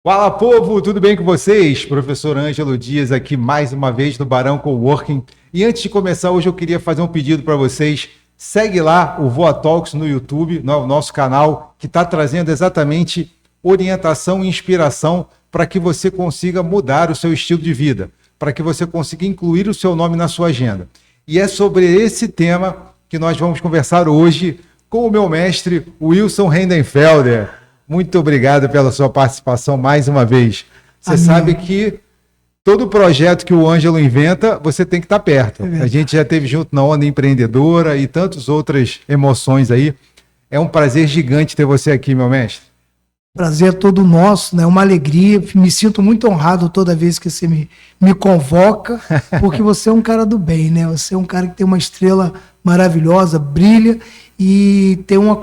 Fala, povo, tudo bem com vocês? Professor Ângelo Dias aqui mais uma vez no Barão Coworking. E antes de começar, hoje eu queria fazer um pedido para vocês. Segue lá o Voa Talks no YouTube, no nosso canal, que está trazendo exatamente orientação e inspiração para que você consiga mudar o seu estilo de vida, para que você consiga incluir o seu nome na sua agenda. E é sobre esse tema que nós vamos conversar hoje com o meu mestre, Wilson Heidenfelder. Muito obrigado pela sua participação mais uma vez. Você sabe que todo projeto que o Ângelo inventa, você tem que estar perto. A gente já esteve junto na Onda Empreendedora e tantas outras emoções aí. É um prazer gigante ter você aqui, meu mestre. Prazer é todo nosso, né? Uma alegria. Me sinto muito honrado toda vez que você me convoca, porque você é um cara do bem, né? Você é um cara que tem uma estrela maravilhosa, brilha e tem um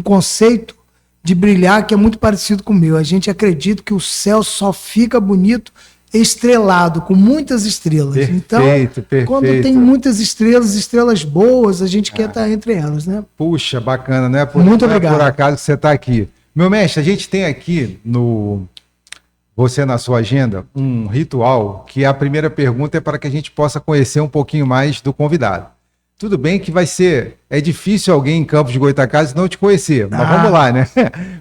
conceito de brilhar que é muito parecido com o meu. A gente acredita que o céu só fica bonito estrelado, com muitas estrelas. Perfeito, então, perfeito. Quando tem muitas estrelas boas, a gente quer estar entre elas, né? Puxa, bacana, né? Muito obrigado. Por acaso que você está aqui. Meu mestre, a gente tem aqui no Você na Sua Agenda um ritual que a primeira pergunta é para que a gente possa conhecer um pouquinho mais do convidado. Tudo bem que é difícil alguém em Campos de Goytacazes não te conhecer, mas vamos lá, né?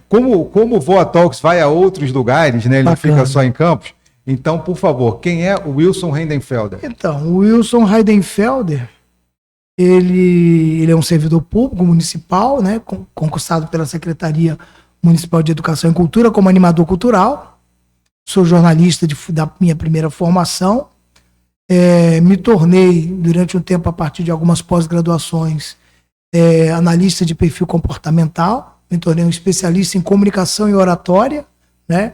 Como o Voa Talks vai a outros lugares, né? Ele não fica só em Campos. Então, por favor, quem é o Wilson Heidenfelder? Então, o Wilson Heidenfelder, ele é um servidor público municipal, né? Concursado pela Secretaria Municipal de Educação e Cultura como animador cultural. Sou jornalista da minha primeira formação. Me tornei, durante um tempo, a partir de algumas pós-graduações, analista de perfil comportamental. Me tornei um especialista em comunicação e oratória, né?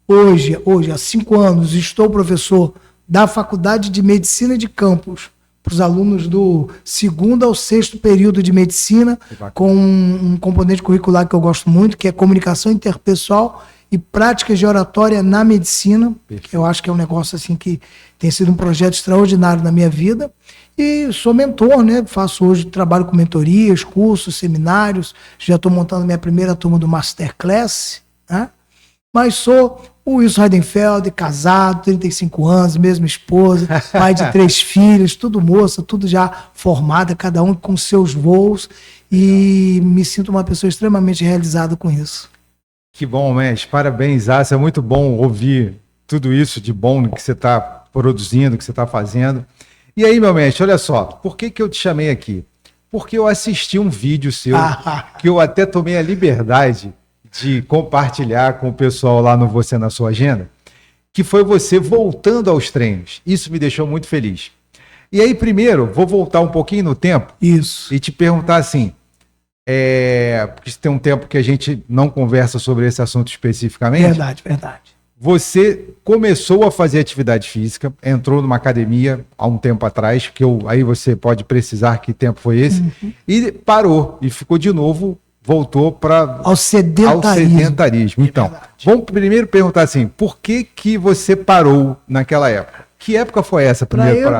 Hoje, há 5 anos, estou professor da Faculdade de Medicina de Campos, para os alunos do 2º ao 6º período de medicina, com um componente curricular que eu gosto muito, que é comunicação interpessoal e práticas de oratória na medicina, que eu acho que é um negócio assim que tem sido um projeto extraordinário na minha vida. E sou mentor, né? Faço hoje, trabalho com mentorias, cursos, seminários, já estou montando minha primeira turma do Masterclass, né? Mas sou o Wilson Heidenfelder, casado, 35 anos, mesma esposa, pai de 3 filhos, tudo moça, tudo já formada, cada um com seus voos, e me sinto uma pessoa extremamente realizada com isso. Que bom, mestre. Parabéns, Asa. É muito bom ouvir tudo isso de bom que você está produzindo, que você está fazendo. E aí, meu mestre, olha só, por que eu te chamei aqui? Porque eu assisti um vídeo seu que eu até tomei a liberdade de compartilhar com o pessoal lá no Você na Sua Agenda, que foi você voltando aos treinos. Isso me deixou muito feliz. E aí, primeiro, vou voltar um pouquinho no tempo. Isso. E te perguntar assim, porque tem um tempo que a gente não conversa sobre esse assunto especificamente. Verdade. Você começou a fazer atividade física, entrou numa academia há um tempo atrás, aí você pode precisar que tempo foi esse, e parou, e ficou de novo, voltou para ao sedentarismo. Então, vamos primeiro perguntar assim, por que você parou naquela época? Que época foi essa primeiro?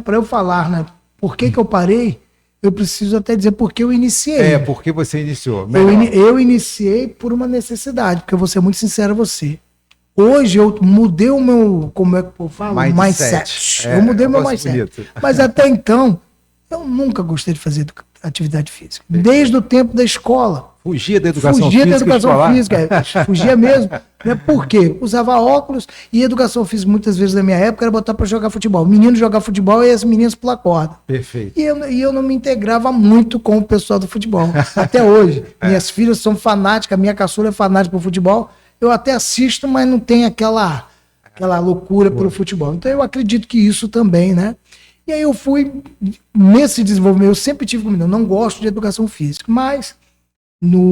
Para eu falar, né? Por que eu parei? Eu preciso até dizer por que eu iniciei. Porque você iniciou. Eu iniciei por uma necessidade, porque eu vou ser muito sincero a você. Hoje eu mudei o meu, como é que eu falo? Mindset. Eu mudei o meu mindset. Bonito. Mas até então, eu nunca gostei de fazer atividade física. Desde o tempo da escola. Fugia da educação física. Fugia mesmo. Né? Por quê? Usava óculos e educação física, muitas vezes na minha época, era botar para jogar futebol. Menino jogar futebol e as meninas pular corda. Perfeito. E eu não me integrava muito com o pessoal do futebol. Até hoje. Minhas filhas são fanáticas, minha caçula é fanática por futebol. Eu até assisto, mas não tem aquela loucura pelo futebol. Então eu acredito que isso também, né? E aí eu fui nesse desenvolvimento, eu sempre tive comigo, eu não gosto de educação física, mas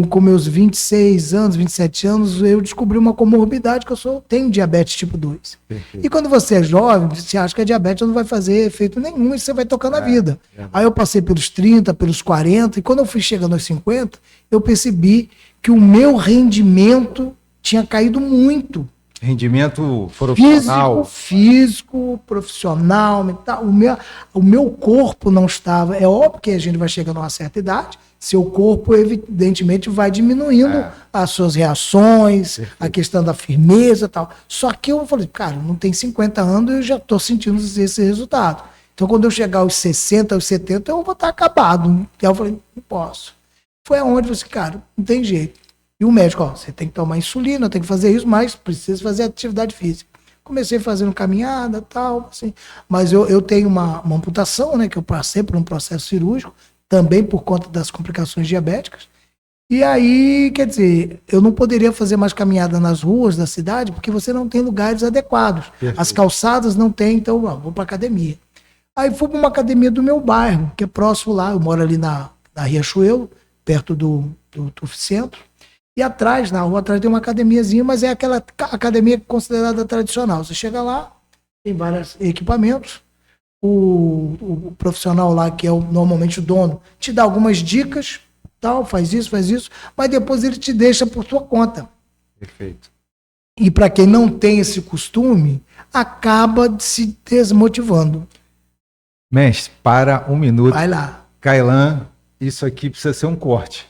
com meus 26 anos, 27 anos, eu descobri uma comorbidade que tenho diabetes tipo 2. Perfeito. E quando você é jovem, você acha que a diabetes não vai fazer efeito nenhum e você vai tocando a vida. Aí eu passei pelos 30, pelos 40, e quando eu fui chegando aos 50, eu percebi que o meu rendimento tinha caído muito. Rendimento profissional. Físico, profissional, mental. O meu corpo não estava. É óbvio que a gente vai chegando a uma certa idade, seu corpo, evidentemente, vai diminuindo as suas reações, a questão da firmeza e tal. Só que eu falei, cara, não tem 50 anos, eu já estou sentindo esse resultado. Então, quando eu chegar aos 60, aos 70, eu vou estar acabado. Então, eu falei, não posso. Foi aonde eu falei, cara, não tem jeito. E o médico, você tem que tomar insulina, tem que fazer isso, mas precisa fazer atividade física. Comecei fazendo caminhada e tal, assim. Mas eu tenho uma amputação, né, que eu passei por um processo cirúrgico, também por conta das complicações diabéticas. E aí, quer dizer, eu não poderia fazer mais caminhada nas ruas da cidade, porque você não tem lugares adequados. Perfeito. As calçadas não tem, então vou para academia. Aí fui para uma academia do meu bairro, que é próximo lá, eu moro ali na Riachuelo, perto do centro. E atrás, na rua atrás, tem uma academiazinha, mas é aquela academia considerada tradicional. Você chega lá, tem vários equipamentos, o profissional lá, que é normalmente o dono, te dá algumas dicas, tal, faz isso, mas depois ele te deixa por sua conta. Perfeito. E para quem não tem esse costume, acaba se desmotivando. Mestre, para um minuto. Vai lá. Kailan, isso aqui precisa ser um corte.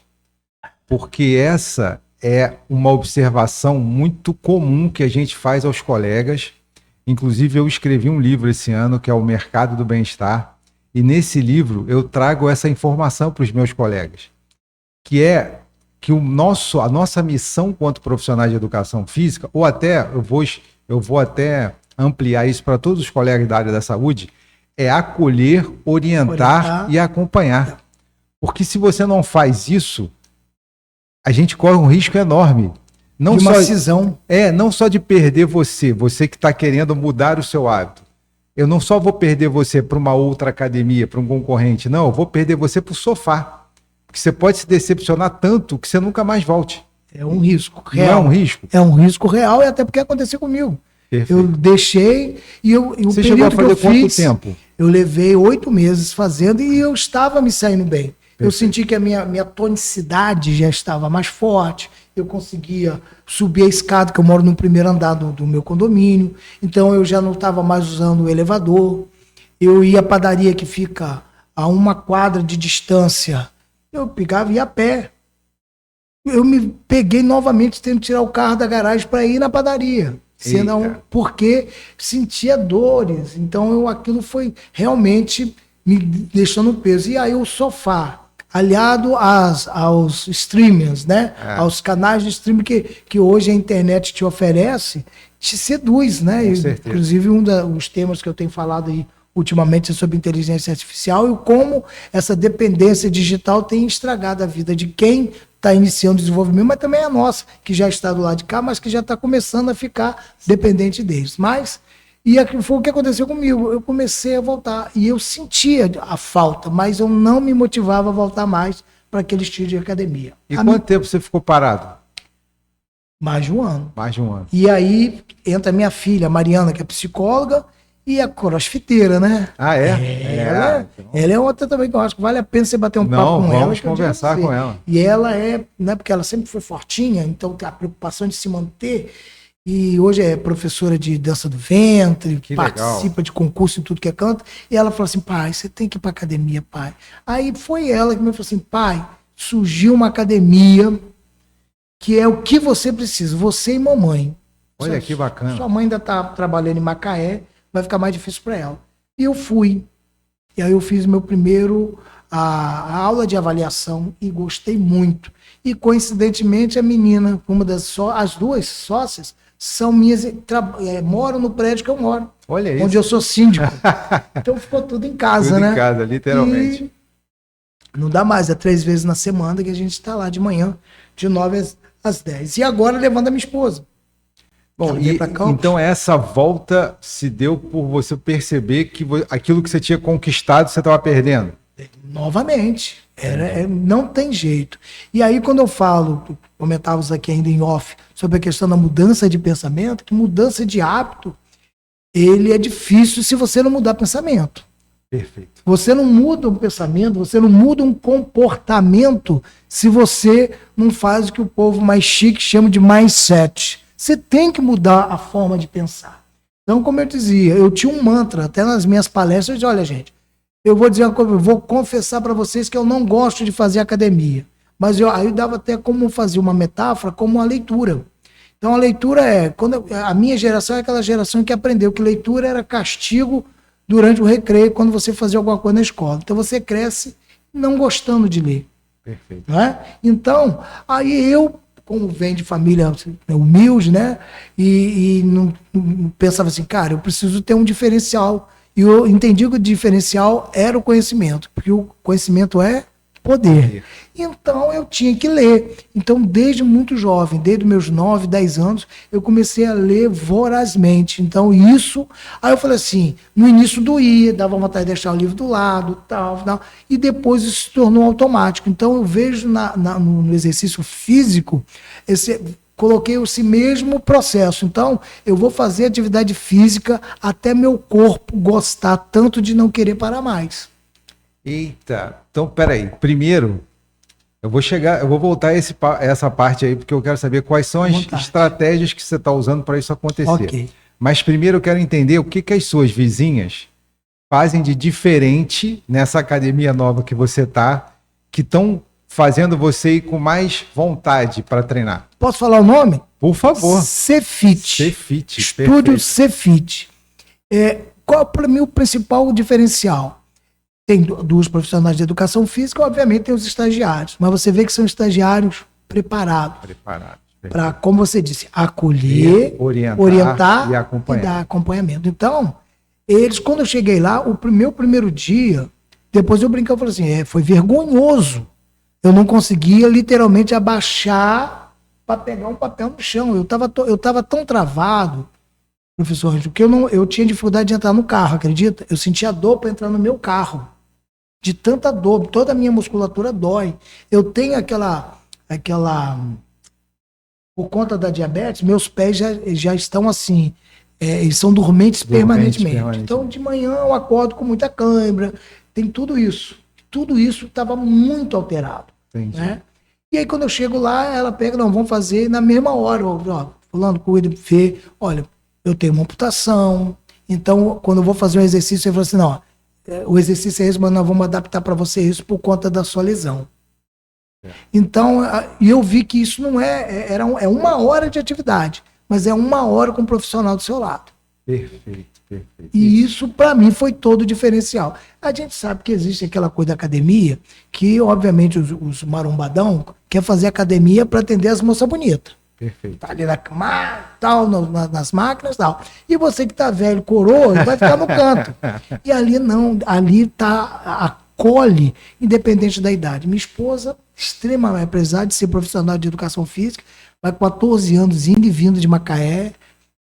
Porque essa é uma observação muito comum que a gente faz aos colegas. Inclusive, eu escrevi um livro esse ano, que é O Mercado do Bem-Estar, e nesse livro eu trago essa informação para os meus colegas, que é que a nossa missão quanto profissionais de educação física, ou até, eu vou até ampliar isso para todos os colegas da área da saúde, é acolher, orientar e acompanhar. Porque se você não faz isso, a gente corre um risco enorme. Não de uma cisão. Não só de perder você que está querendo mudar o seu hábito. Eu não só vou perder você para uma outra academia, para um concorrente, não, eu vou perder você para o sofá. Porque você pode se decepcionar tanto que você nunca mais volte. É um risco real. Não é um risco? É um risco real, e até porque aconteceu comigo. Perfeito. Eu deixei e Você chegou a fazer quanto tempo? Eu levei 8 meses fazendo e eu estava me saindo bem. Eu senti que a minha tonicidade já estava mais forte, eu conseguia subir a escada, que eu moro no primeiro andar do meu condomínio, então eu já não estava mais usando o elevador. Eu ia à padaria, que fica a 1 quadra de distância, eu pegava e ia a pé. Eu me peguei novamente tendo que tirar o carro da garagem para ir na padaria, porque sentia dores, então aquilo foi realmente me deixando peso. E aí o sofá, aliado aos streamers, né? Aos canais de streaming que hoje a internet te oferece, te seduz, né? Inclusive, um dos temas que eu tenho falado aí ultimamente é sobre inteligência artificial e como essa dependência digital tem estragado a vida de quem está iniciando o desenvolvimento, mas também a nossa, que já está do lado de cá, mas que já está começando a ficar dependente deles. E foi o que aconteceu comigo. Eu comecei a voltar e eu sentia a falta, mas eu não me motivava a voltar mais para aquele estilo de academia. E quanto tempo você ficou parado? Mais de um ano. Mais de um ano. E aí entra a minha filha, a Mariana, que é psicóloga, e a crossfiteira, né? Ah, é? Ela é outra também que eu acho que vale a pena você bater um papo com ela. Vamos conversar com ela. E ela né, porque ela sempre foi fortinha, então tem a preocupação de se manter. E hoje é professora de dança do ventre, que participa legal. De concurso em tudo que é canto. E ela falou assim, pai, você tem que ir para academia, pai. Aí foi ela que me falou assim, pai, surgiu uma academia que é o que você precisa, você e mamãe. Olha que bacana. Sua mãe ainda está trabalhando em Macaé, vai ficar mais difícil para ela. E eu fui. E aí eu fiz meu primeiro a aula de avaliação e gostei muito. E coincidentemente a menina, as duas sócias, são minhas, moram no prédio que eu moro. Olha isso. Onde eu sou síndico. Então ficou tudo em casa, tudo né? Tudo em casa, literalmente. E não dá mais, é 3 vezes na semana que a gente está lá de manhã, de 9 às 10. E agora levando a minha esposa. Bom, então essa volta se deu por você perceber que aquilo que você tinha conquistado você estava perdendo? Novamente. Não tem jeito. E aí, quando eu falo, comentávamos aqui ainda em off, sobre a questão da mudança de pensamento, que mudança de hábito, ele é difícil se você não mudar pensamento. Perfeito. Você não muda um pensamento, você não muda um comportamento se você não faz o que o povo mais chique chama de mindset. Você tem que mudar a forma de pensar. Então, como eu dizia, eu tinha um mantra, até nas minhas palestras, de, olha, gente, eu vou dizer uma coisa, eu vou confessar para vocês que eu não gosto de fazer academia. Mas aí eu dava até como fazer uma metáfora, como uma leitura. Então, a leitura a minha geração é aquela geração que aprendeu que leitura era castigo durante o recreio, quando você fazia alguma coisa na escola. Então, você cresce não gostando de ler. Perfeito. Não é? Então, aí eu, como vem de família humilde, né? E não pensava assim, cara, eu preciso ter um diferencial. E eu entendi que o diferencial era o conhecimento, porque o conhecimento é poder. Então eu tinha que ler. Então, desde muito jovem, desde meus 9, 10 anos, eu comecei a ler vorazmente. Então, isso. Aí eu falei assim: no início doía, dava vontade de deixar o livro do lado, tal. E depois isso se tornou automático. Então, eu vejo no exercício físico, coloquei esse mesmo processo. Então, eu vou fazer atividade física até meu corpo gostar tanto de não querer parar mais. Eita, então peraí. Primeiro, eu vou voltar a essa parte aí, porque eu quero saber quais são as estratégias que você está usando para isso acontecer. Ok. Mas primeiro eu quero entender o que as suas vizinhas fazem de diferente nessa academia nova que você está, que estão fazendo você ir com mais vontade para treinar. Posso falar o nome? Por favor. Cefit. Cefit. Estúdio Cefit. Qual para mim o principal diferencial? Tem duas profissionais de educação física, obviamente tem os estagiários, mas você vê que são estagiários preparados. Para, como você disse, acolher, orientar e dar acompanhamento. Então, eles, quando eu cheguei lá, o meu primeiro dia, depois eu brinquei, eu falei assim, foi vergonhoso. Eu não conseguia literalmente abaixar para pegar um papel no chão. Eu tava tão travado, professor, que eu tinha dificuldade de entrar no carro, acredita? Eu sentia dor para entrar no meu carro. De tanta dor, toda a minha musculatura dói. Eu tenho aquela por conta da diabetes, meus pés já estão assim, eles são dormentes permanentemente. Então, de manhã eu acordo com muita cãibra, tem tudo isso. Tudo isso estava muito alterado. Né? E aí, quando eu chego lá, ela pega, não, vamos fazer na mesma hora. Ó, fulano, cuida, vê, olha, eu tenho uma amputação, então, quando eu vou fazer um exercício, eu falo assim, não, o exercício é esse, mas nós vamos adaptar para você isso por conta da sua lesão. Então, eu vi que isso não é uma hora de atividade, mas é uma hora com um profissional do seu lado. Perfeito. E isso, para mim, foi todo o diferencial. A gente sabe que existe aquela coisa da academia, que, obviamente, os marombadão quer fazer academia para atender as moças bonitas. Perfeito. Tá ali nas máquinas e tal. E você que tá velho, coroa, vai ficar no canto. E ali não, ali acolhe, independente da idade. Minha esposa, extremamente, apesar de ser profissional de educação física, vai com 14 anos, indo e vindo de Macaé,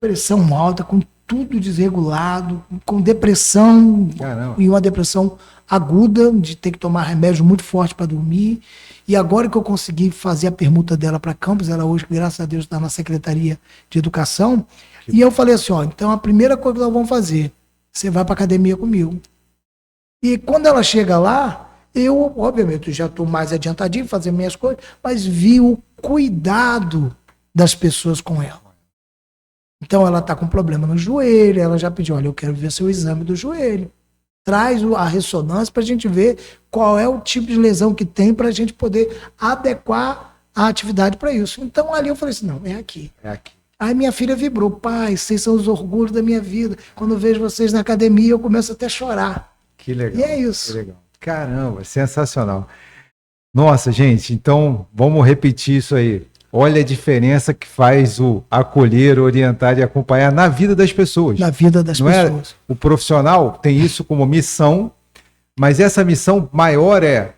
pressão alta, com tudo desregulado, com depressão. Caramba. E uma depressão aguda, de ter que tomar remédio muito forte para dormir. E agora que eu consegui fazer a permuta dela para campus, ela hoje, graças a Deus, está na Secretaria de Educação. E eu falei assim, ó, então a primeira coisa que nós vamos fazer, você vai para academia comigo. E quando ela chega lá, eu, obviamente, já estou mais adiantadinho, fazer minhas coisas, mas vi o cuidado das pessoas com ela. Então ela está com problema no joelho, ela já pediu, olha, eu quero ver seu exame do joelho. Traz a ressonância para a gente ver qual é o tipo de lesão que tem para a gente poder adequar a atividade para isso. Então ali eu falei assim, não, é aqui. Aí minha filha vibrou, pai, vocês são os orgulhos da minha vida. Quando eu vejo vocês na academia, eu começo até a chorar. Que legal. E é isso. Que legal. Caramba, sensacional. Nossa, gente, então vamos repetir isso aí. Olha a diferença que faz o acolher, orientar e acompanhar na vida das pessoas. Na vida das pessoas. O profissional tem isso como missão, mas essa missão maior é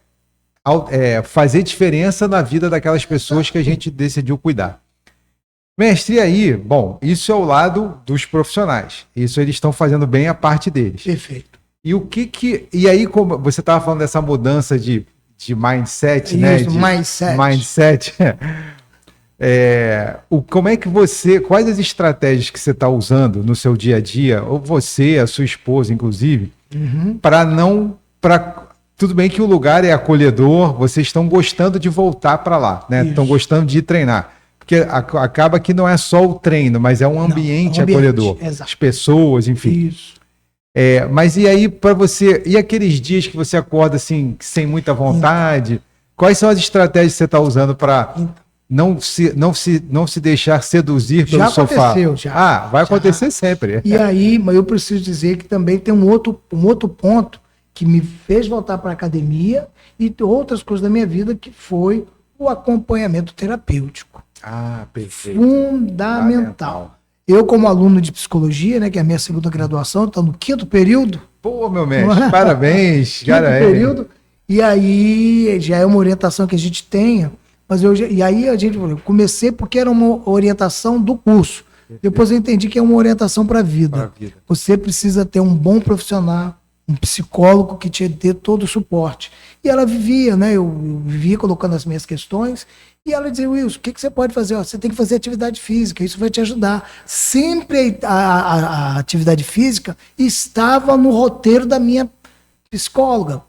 fazer diferença na vida daquelas pessoas que a gente decidiu cuidar. Mestre, e aí, bom, isso é o lado dos profissionais. Isso eles estão fazendo bem a parte deles. Perfeito. E e aí, como você estava falando dessa mudança de mindset, né? Isso, mindset. Como é que quais as estratégias que você está usando no seu dia a dia, ou você, a sua esposa, inclusive, tudo bem que o lugar é acolhedor, vocês estão gostando de voltar para lá, né? Estão gostando de ir treinar. porque acaba que não é só o treino, mas é um ambiente, acolhedor. Exato. As pessoas, enfim. Isso. Mas e aí, para você, e aqueles dias que você acorda assim, sem muita vontade, quais são as estratégias que você está usando para não se deixar seduzir pelo sofá? Já aconteceu, já. Vai acontecer sempre. E aí, mas eu preciso dizer que também tem um outro ponto que me fez voltar para a academia e outras coisas da minha vida, que foi o acompanhamento terapêutico. Perfeito. Fundamental. Eu, como aluno de psicologia, né, que é a minha segunda graduação, estou no 5º período. Pô, meu mestre, parabéns. 5º período. E aí já é uma orientação que a gente tenha. Mas e aí eu comecei porque era uma orientação do curso. Depois eu entendi que é uma orientação para a vida. Você precisa ter um bom profissional, um psicólogo que te dê todo o suporte. E ela vivia, né? Eu vivia colocando as minhas questões. E ela dizia: Wilson, o que você pode fazer? Você tem que fazer atividade física, isso vai te ajudar. Sempre a atividade física estava no roteiro da minha psicóloga.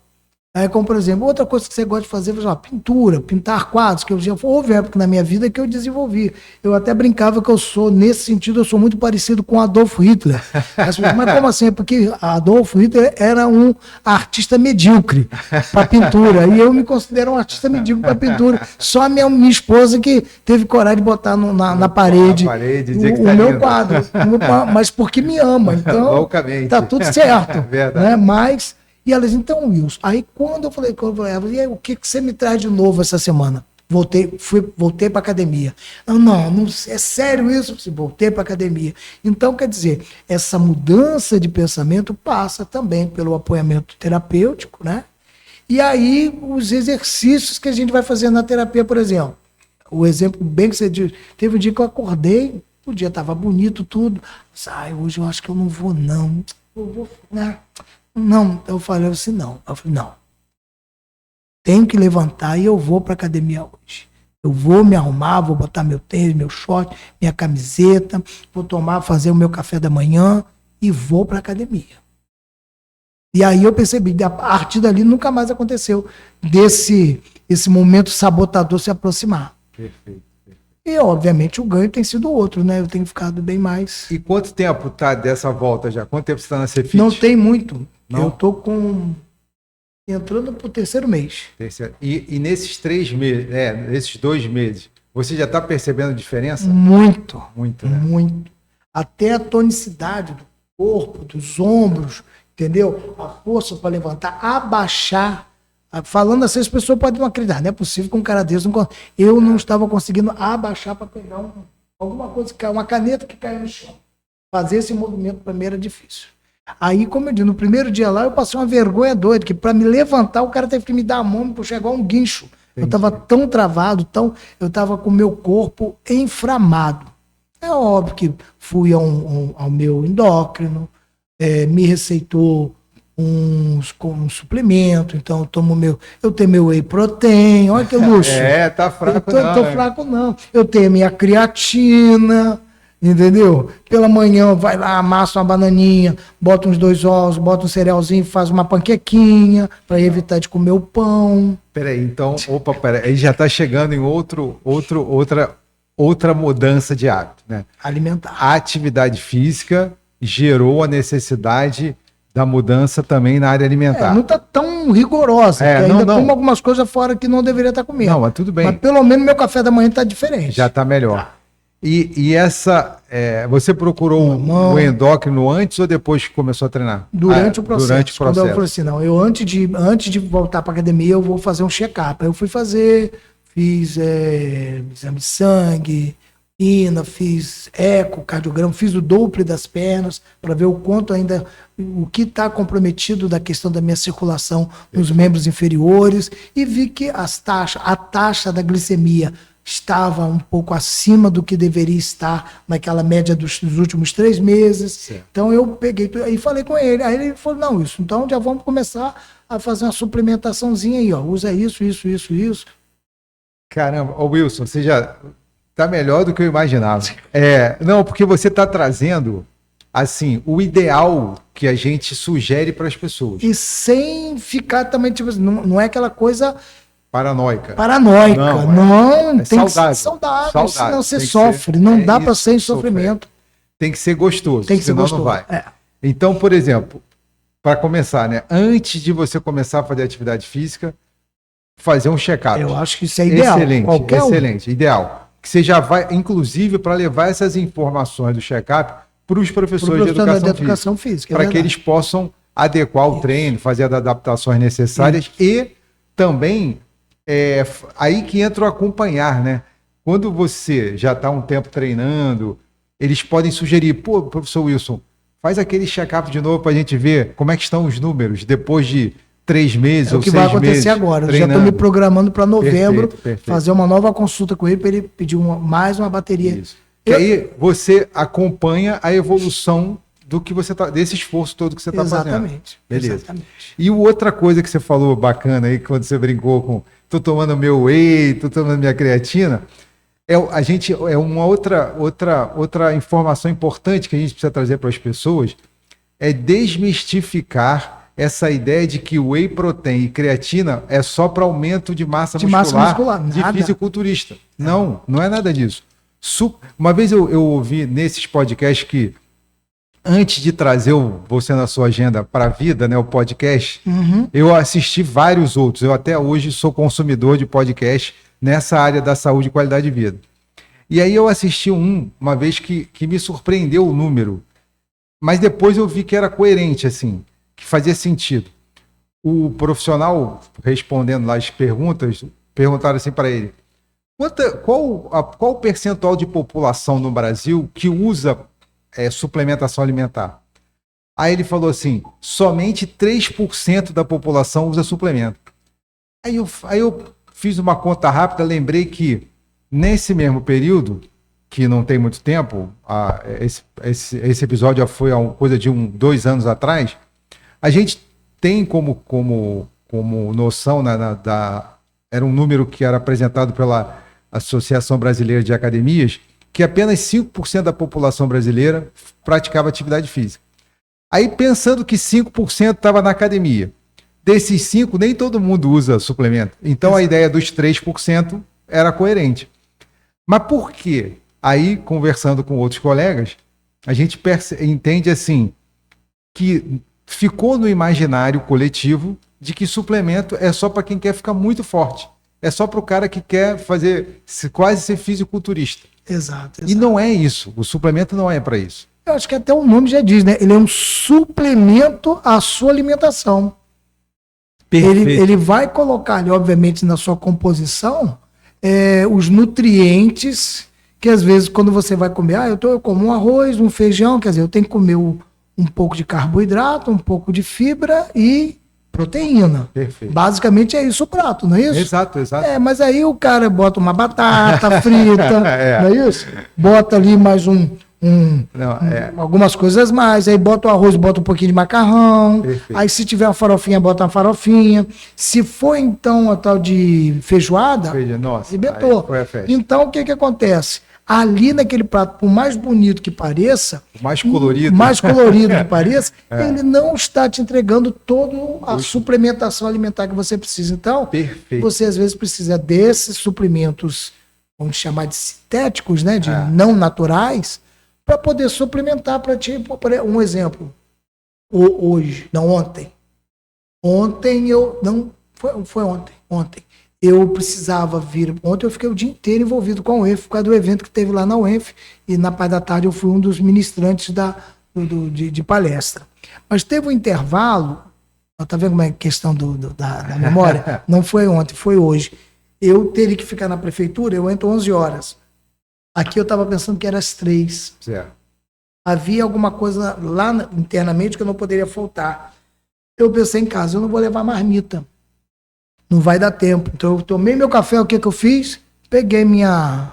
Como, por exemplo, outra coisa que você gosta de fazer, pintura, pintar quadros, que houve época na minha vida que eu desenvolvi. Eu até brincava que nesse sentido, eu sou muito parecido com Adolf Hitler. Mas como assim? É porque Adolf Hitler era um artista medíocre para pintura, e eu me considero um artista medíocre para pintura. Só a minha esposa que teve coragem de botar na parede o meu quadro, mas porque me ama, então tá tudo certo. Né? Mas... E ela disse: então, Wilson, aí quando eu falei com ela, e aí, o que você me traz de novo essa semana? Voltei para academia. Não, é sério isso? Voltei para academia. Então, quer dizer, essa mudança de pensamento passa também pelo apoiamento terapêutico, né? E aí, os exercícios que a gente vai fazer na terapia, por exemplo. O exemplo bem que você disse, teve um dia que eu acordei, o dia estava bonito, tudo. Hoje eu acho que eu não vou, não. Eu vou, né? Não, eu falei assim, não. Eu falei, não. Tenho que levantar e eu vou para a academia hoje. Eu vou me arrumar, vou botar meu tênis, meu short, minha camiseta, vou fazer o meu café da manhã e vou para a academia. E aí eu percebi, a partir dali nunca mais aconteceu esse momento sabotador se aproximar. Perfeito. E, obviamente, o ganho tem sido outro, né? Eu tenho ficado bem mais... E quanto tempo tá dessa volta já? Quanto tempo você está na Cefit? Não tem muito. Não? Eu tô entrando pro 3º mês. E nesses 3 meses, nesses 2 meses, você já está percebendo diferença? Muito. Muito, né? Muito. Até a tonicidade do corpo, dos ombros, entendeu? A força para levantar, abaixar. Falando assim, as pessoas podem não acreditar, não é possível que um cara desse eu não estava conseguindo abaixar para pegar alguma coisa, uma caneta que caiu no chão. Fazer esse movimento para mim era difícil. Aí, como eu disse, no primeiro dia lá, eu passei uma vergonha doida, que para me levantar, o cara teve que me dar a mão, me puxar igual um guincho. Entendi. Eu estava tão travado, eu estava com o meu corpo inflamado. É óbvio que fui ao meu endócrino, me receitou um suplemento, então eu tenho meu whey protein, olha que luxo. Tá fraco Tô fraco não. Eu tenho minha creatina, entendeu? Pela manhã vai lá, amassa uma bananinha, bota uns 2 ovos, bota um cerealzinho, faz uma panquequinha para evitar de comer o pão. Peraí, então, aí já tá chegando em outra mudança de hábito, né? Alimentar. A atividade física gerou a necessidade da mudança também na área alimentar. Não está tão rigorosa, porque ainda como algumas coisas fora que não deveria estar comendo. Não, mas tudo bem. Mas pelo menos meu café da manhã está diferente. Já está melhor. Tá. E você procurou o endócrino antes ou depois que começou a treinar? Durante o processo. Durante o processo. Quando eu falei assim, não, eu antes de voltar para a academia, eu vou fazer um check-up. Aí eu fui fiz exame de sangue, fiz ecocardiograma, fiz o Doppler das pernas para ver o quanto ainda, o que está comprometido da questão da minha circulação nos membros inferiores, e vi que a taxa da glicemia estava um pouco acima do que deveria estar naquela média dos últimos 3 meses. Certo. Então eu peguei e falei com ele. Aí ele falou, não, isso, então já vamos começar a fazer uma suplementaçãozinha aí, ó. Usa isso. Caramba, Wilson, você já tá melhor do que eu imaginava. Não, porque você tá trazendo, assim, o ideal que a gente sugere para as pessoas. E sem ficar também, tipo, não é aquela coisa paranoica. Não, Não, tem saudável. que ser saudável, senão você Tem que sofre. ser- Não é dá para isso, ser em sofrer. sofrimento. Tem que ser gostoso, Tem que ser senão gostoso. não vai. É. Então, por exemplo, para começar, né? Antes de você começar a fazer atividade física, fazer um check-up. Eu acho que isso é ideal. Excelente, Qualquer um. excelente, ideal. Que você já vai, inclusive, para levar essas informações do check-up para os professores de educação física, é para que verdade. eles possam adequar o treino, fazer as adaptações necessárias e também aí que entra o acompanhar, né? Quando você já está um tempo treinando, eles podem sugerir, pô, professor Wilson, faz aquele check-up de novo para a gente ver como é que estão os números depois de 3 meses É o ou que 6 vai acontecer meses. agora. Eu já treinando. estou me programando para novembro Perfeito. fazer uma nova consulta com ele para ele pedir mais uma bateria. Isso. Que aí você acompanha a evolução do que você tá, desse esforço todo que você está fazendo. Exatamente. Beleza. Exatamente. E outra coisa que você falou bacana aí, quando você brincou com tô tomando meu whey, tô tomando minha creatina, uma outra informação importante que a gente precisa trazer para as pessoas é desmistificar essa ideia de que whey protein e creatina é só para aumento de massa muscular de nada. fisiculturista. Não é nada disso. Uma vez eu ouvi nesses podcasts que antes de trazer você na sua agenda para a vida, né, o podcast, eu assisti vários outros. Eu até hoje sou consumidor de podcast nessa área da saúde e qualidade de vida. E aí eu assisti uma vez que me surpreendeu o número, mas depois eu vi que era coerente, assim, que fazia sentido. O profissional respondendo lá as perguntas, perguntaram assim para ele, qual o percentual de população no Brasil que usa suplementação alimentar? Aí ele falou assim, somente 3% da população usa suplemento. Aí eu fiz uma conta rápida, lembrei que nesse mesmo período, que não tem muito tempo, esse episódio já foi coisa de 2 anos atrás, a gente tem como noção, era um número que era apresentado pela Associação Brasileira de Academias, que apenas 5% da população brasileira praticava atividade física. Aí pensando que 5% estava na academia, desses 5%, nem todo mundo usa suplemento. Então a ideia dos 3% era coerente. Mas por quê? Aí, conversando com outros colegas, a gente entende assim, que ficou no imaginário coletivo de que suplemento é só para quem quer ficar muito forte. É só para o cara que quer quase ser fisiculturista. Exato. E não é isso. O suplemento não é para isso. Eu acho que até o nome já diz, né? Ele é um suplemento à sua alimentação. Ele vai colocar ali, obviamente, na sua composição, os nutrientes que às vezes quando você vai comer, eu como um arroz, um feijão, quer dizer, eu tenho que comer um pouco de carboidrato, um pouco de fibra e proteína. Perfeito. Basicamente é isso o prato, não é isso? Exato. Mas aí o cara bota uma batata frita, não é isso? Bota ali mais algumas coisas mais, aí bota o arroz, bota um pouquinho de macarrão, Perfeito. Aí se tiver uma farofinha, bota uma farofinha. Se for então a tal de feijoada, Nossa, arrebentou. foi a festa. Então o que acontece? Ali naquele prato, por mais bonito que pareça, O mais colorido. que pareça, ele não está te entregando toda a suplementação alimentar que você precisa. Então, Perfeito. você às vezes precisa desses suplementos, vamos chamar de sintéticos, né, de não naturais, para poder suplementar para ti. Um exemplo, ontem eu precisava vir. Ontem eu fiquei o dia inteiro envolvido com a UENF, por causa do evento que teve lá na UENF, e na parte da tarde eu fui um dos ministrantes de palestra. Mas teve um intervalo, tá vendo como é a questão da memória? Não foi ontem, foi hoje. Eu teria que ficar na prefeitura, eu entro 11 horas. Aqui eu estava pensando que era às 3. Certo. Havia alguma coisa lá internamente que eu não poderia faltar. Eu pensei em casa, eu não vou levar marmita. Não vai dar tempo. Então eu tomei meu café, o que eu fiz? Peguei minha...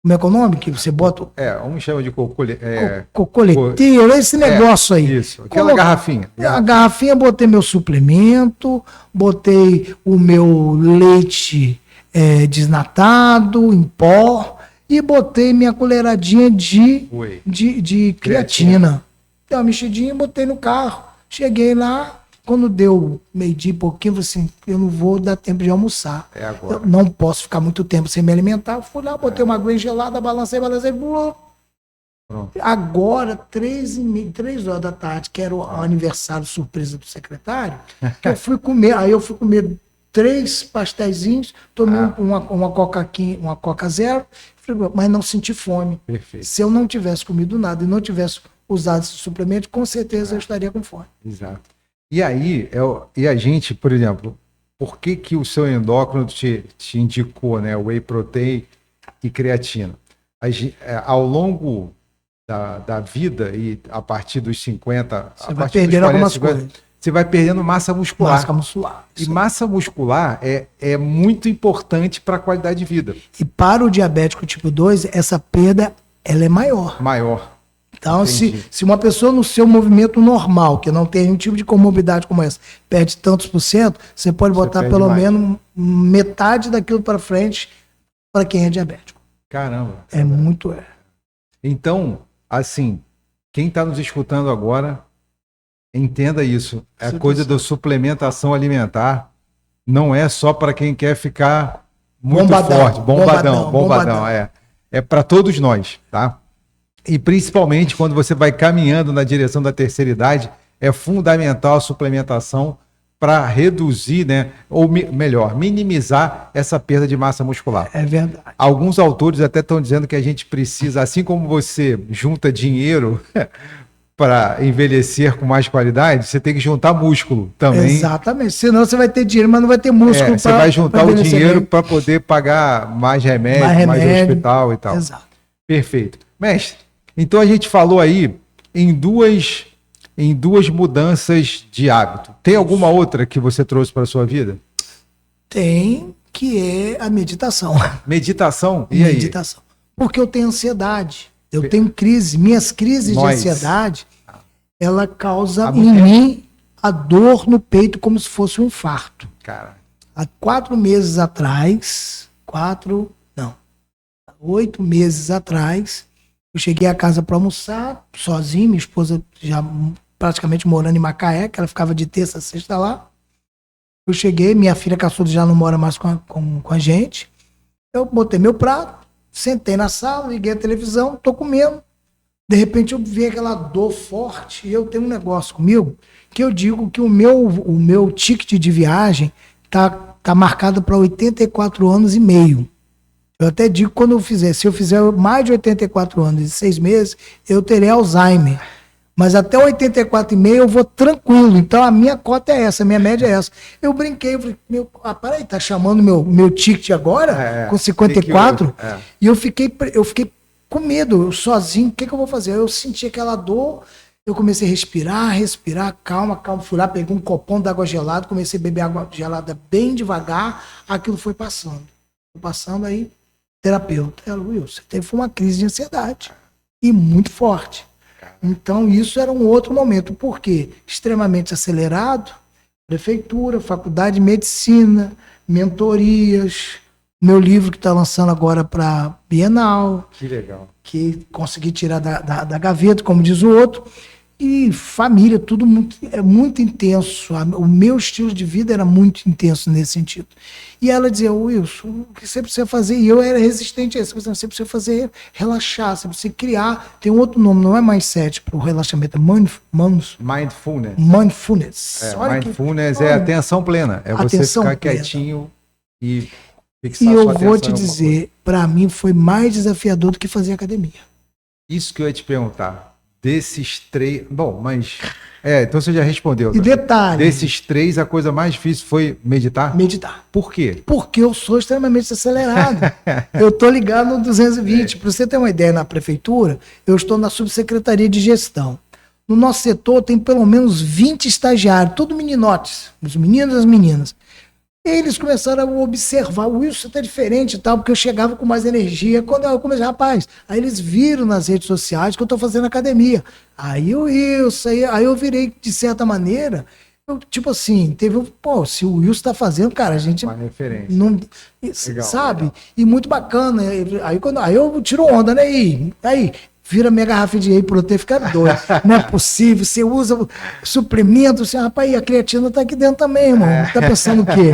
Como é que é o nome? Que você bota... Um chama de cocoleteiro, esse negócio aí. Isso, aquela garrafinha. A garrafinha, botei meu suplemento, botei o meu leite desnatado, em pó, e botei minha colheradinha de creatina. Dei uma mexidinha, botei no carro. Cheguei lá, Quando deu meio-dia e pouquinho, eu falei assim, eu não vou dar tempo de almoçar. É agora. Eu não posso ficar muito tempo sem me alimentar. Fui lá, botei uma aguinha gelada, balancei. Pronto. Agora, 3 horas da tarde, que era o aniversário surpresa do secretário, que eu fui comer. Aí eu fui comer 3 pastéisinhos, tomei uma Coca Zero, mas não senti fome. Perfeito. Se eu não tivesse comido nada e não tivesse usado esse suplemento, com certeza eu estaria com fome. Exato. E aí, e a gente, por exemplo, por que que o seu endócrino te indicou, né, whey protein e creatina? Ao longo da vida e a partir dos 50, Você vai perdendo algumas coisas. você vai perdendo massa muscular. Massa muscular. E massa muscular é muito importante para a qualidade de vida. E para o diabético tipo 2, essa perda ela é maior. Maior. Então, Entendi. se uma pessoa no seu movimento normal, que não tem nenhum tipo de comorbidade como essa, perde tantos por cento, você pode botar pelo menos metade daquilo para frente para quem é diabético. Caramba. É muito. Então, assim, quem está nos escutando agora, entenda isso. A coisa da suplementação alimentar não é só para quem quer ficar muito forte. Bombadão. É para todos nós, tá? E principalmente quando você vai caminhando na direção da terceira idade, é fundamental a suplementação para reduzir, né, ou melhor, minimizar essa perda de massa muscular. É verdade. Alguns autores até estão dizendo que a gente precisa, assim como você junta dinheiro para envelhecer com mais qualidade, você tem que juntar músculo também. Exatamente. Senão você vai ter dinheiro, mas não vai ter músculo. Você vai juntar o dinheiro para poder pagar mais remédio, mais hospital e tal. Exato. Perfeito. Mestre, então a gente falou aí em duas mudanças de hábito. Tem alguma outra que você trouxe para a sua vida? Tem, que é a meditação. Meditação? E aí? Meditação. Porque eu tenho ansiedade. Eu tenho crise. Minhas crises de ansiedade, ela causa em mim a dor no peito como se fosse um infarto. Cara. Há 8 meses atrás, eu cheguei a casa para almoçar, sozinho, minha esposa já praticamente morando em Macaé, que ela ficava de terça a sexta lá. Eu cheguei, minha filha caçula já não mora mais com a gente. Eu botei meu prato, sentei na sala, liguei a televisão, tô comendo. De repente eu vi aquela dor forte e eu tenho um negócio comigo que eu digo que o meu ticket de viagem tá marcado para 84 anos e meio. Eu até digo se eu fizer mais de 84 anos e 6 meses, eu terei Alzheimer. Mas até 84,5 eu vou tranquilo. Então a minha cota é essa, a minha média é essa. Eu brinquei, eu falei, peraí, tá chamando meu ticket agora? Com 54? E eu fiquei com medo, eu sozinho, o que eu vou fazer? Eu senti aquela dor, eu comecei a respirar, calma. Fui lá, peguei um copão d'água gelada, comecei a beber água gelada bem devagar, aquilo foi passando. Aí, terapeuta, Wilson, você teve uma crise de ansiedade, e muito forte. Então, isso era um outro momento, porque extremamente acelerado, prefeitura, faculdade de medicina, mentorias, meu livro que está lançando agora para Bienal. Que legal. Que consegui tirar da gaveta, como diz o outro. E família, tudo muito intenso. O meu estilo de vida era muito intenso nesse sentido. E ela dizia, Wilson, o que você precisa fazer? E eu era resistente a isso. Você precisa fazer, relaxar, você precisa criar. Tem um outro nome, não é mindset para o relaxamento, é mindfulness. Mindfulness é atenção plena. É você ficar quietinho e fixar sua atenção. E eu vou te dizer, para mim foi mais desafiador do que fazer academia. Isso que eu ia te perguntar. Desses 3... Bom, mas... então você já respondeu. E detalhe... Desses 3, a coisa mais difícil foi meditar? Meditar. Por quê? Porque eu sou extremamente acelerado. Eu estou ligado no 220. Para você ter uma ideia, na prefeitura, eu estou na subsecretaria de gestão. No nosso setor tem pelo menos 20 estagiários, tudo meninotes, os meninos e as meninas. Eles começaram a observar, o Wilson tá diferente e tal, porque eu chegava com mais energia. Quando eu comecei, rapaz, aí eles viram nas redes sociais que eu tô fazendo academia. Aí o Wilson, aí eu virei, de certa maneira, tipo assim, se o Wilson tá fazendo, cara, a gente... Uma referência. Não, legal, sabe? Legal. E muito bacana. Aí eu tiro onda, né? Aí vira minha garrafa de whey protein, fica doido. Não é possível, você usa suplemento, você, rapaz, e a creatina tá aqui dentro também, irmão. Tá pensando o quê?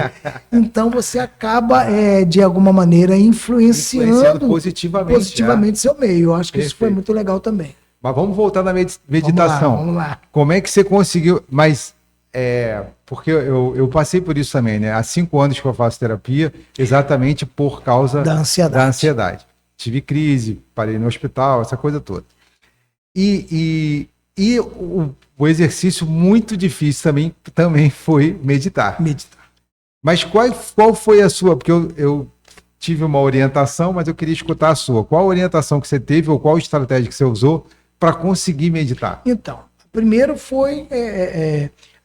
Então você acaba, de alguma maneira, influenciando positivamente seu meio. Eu acho que isso foi muito legal também. Mas vamos voltar na meditação. Vamos lá. Como é que você conseguiu? Mas, porque eu passei por isso também, né? Há 5 anos que eu faço terapia, exatamente por causa da ansiedade. Tive crise, parei no hospital, essa coisa toda. E o exercício muito difícil também foi meditar. Mas qual foi a sua? Porque eu tive uma orientação, mas eu queria escutar a sua. Qual a orientação que você teve ou qual estratégia que você usou para conseguir meditar? Então, primeiro foi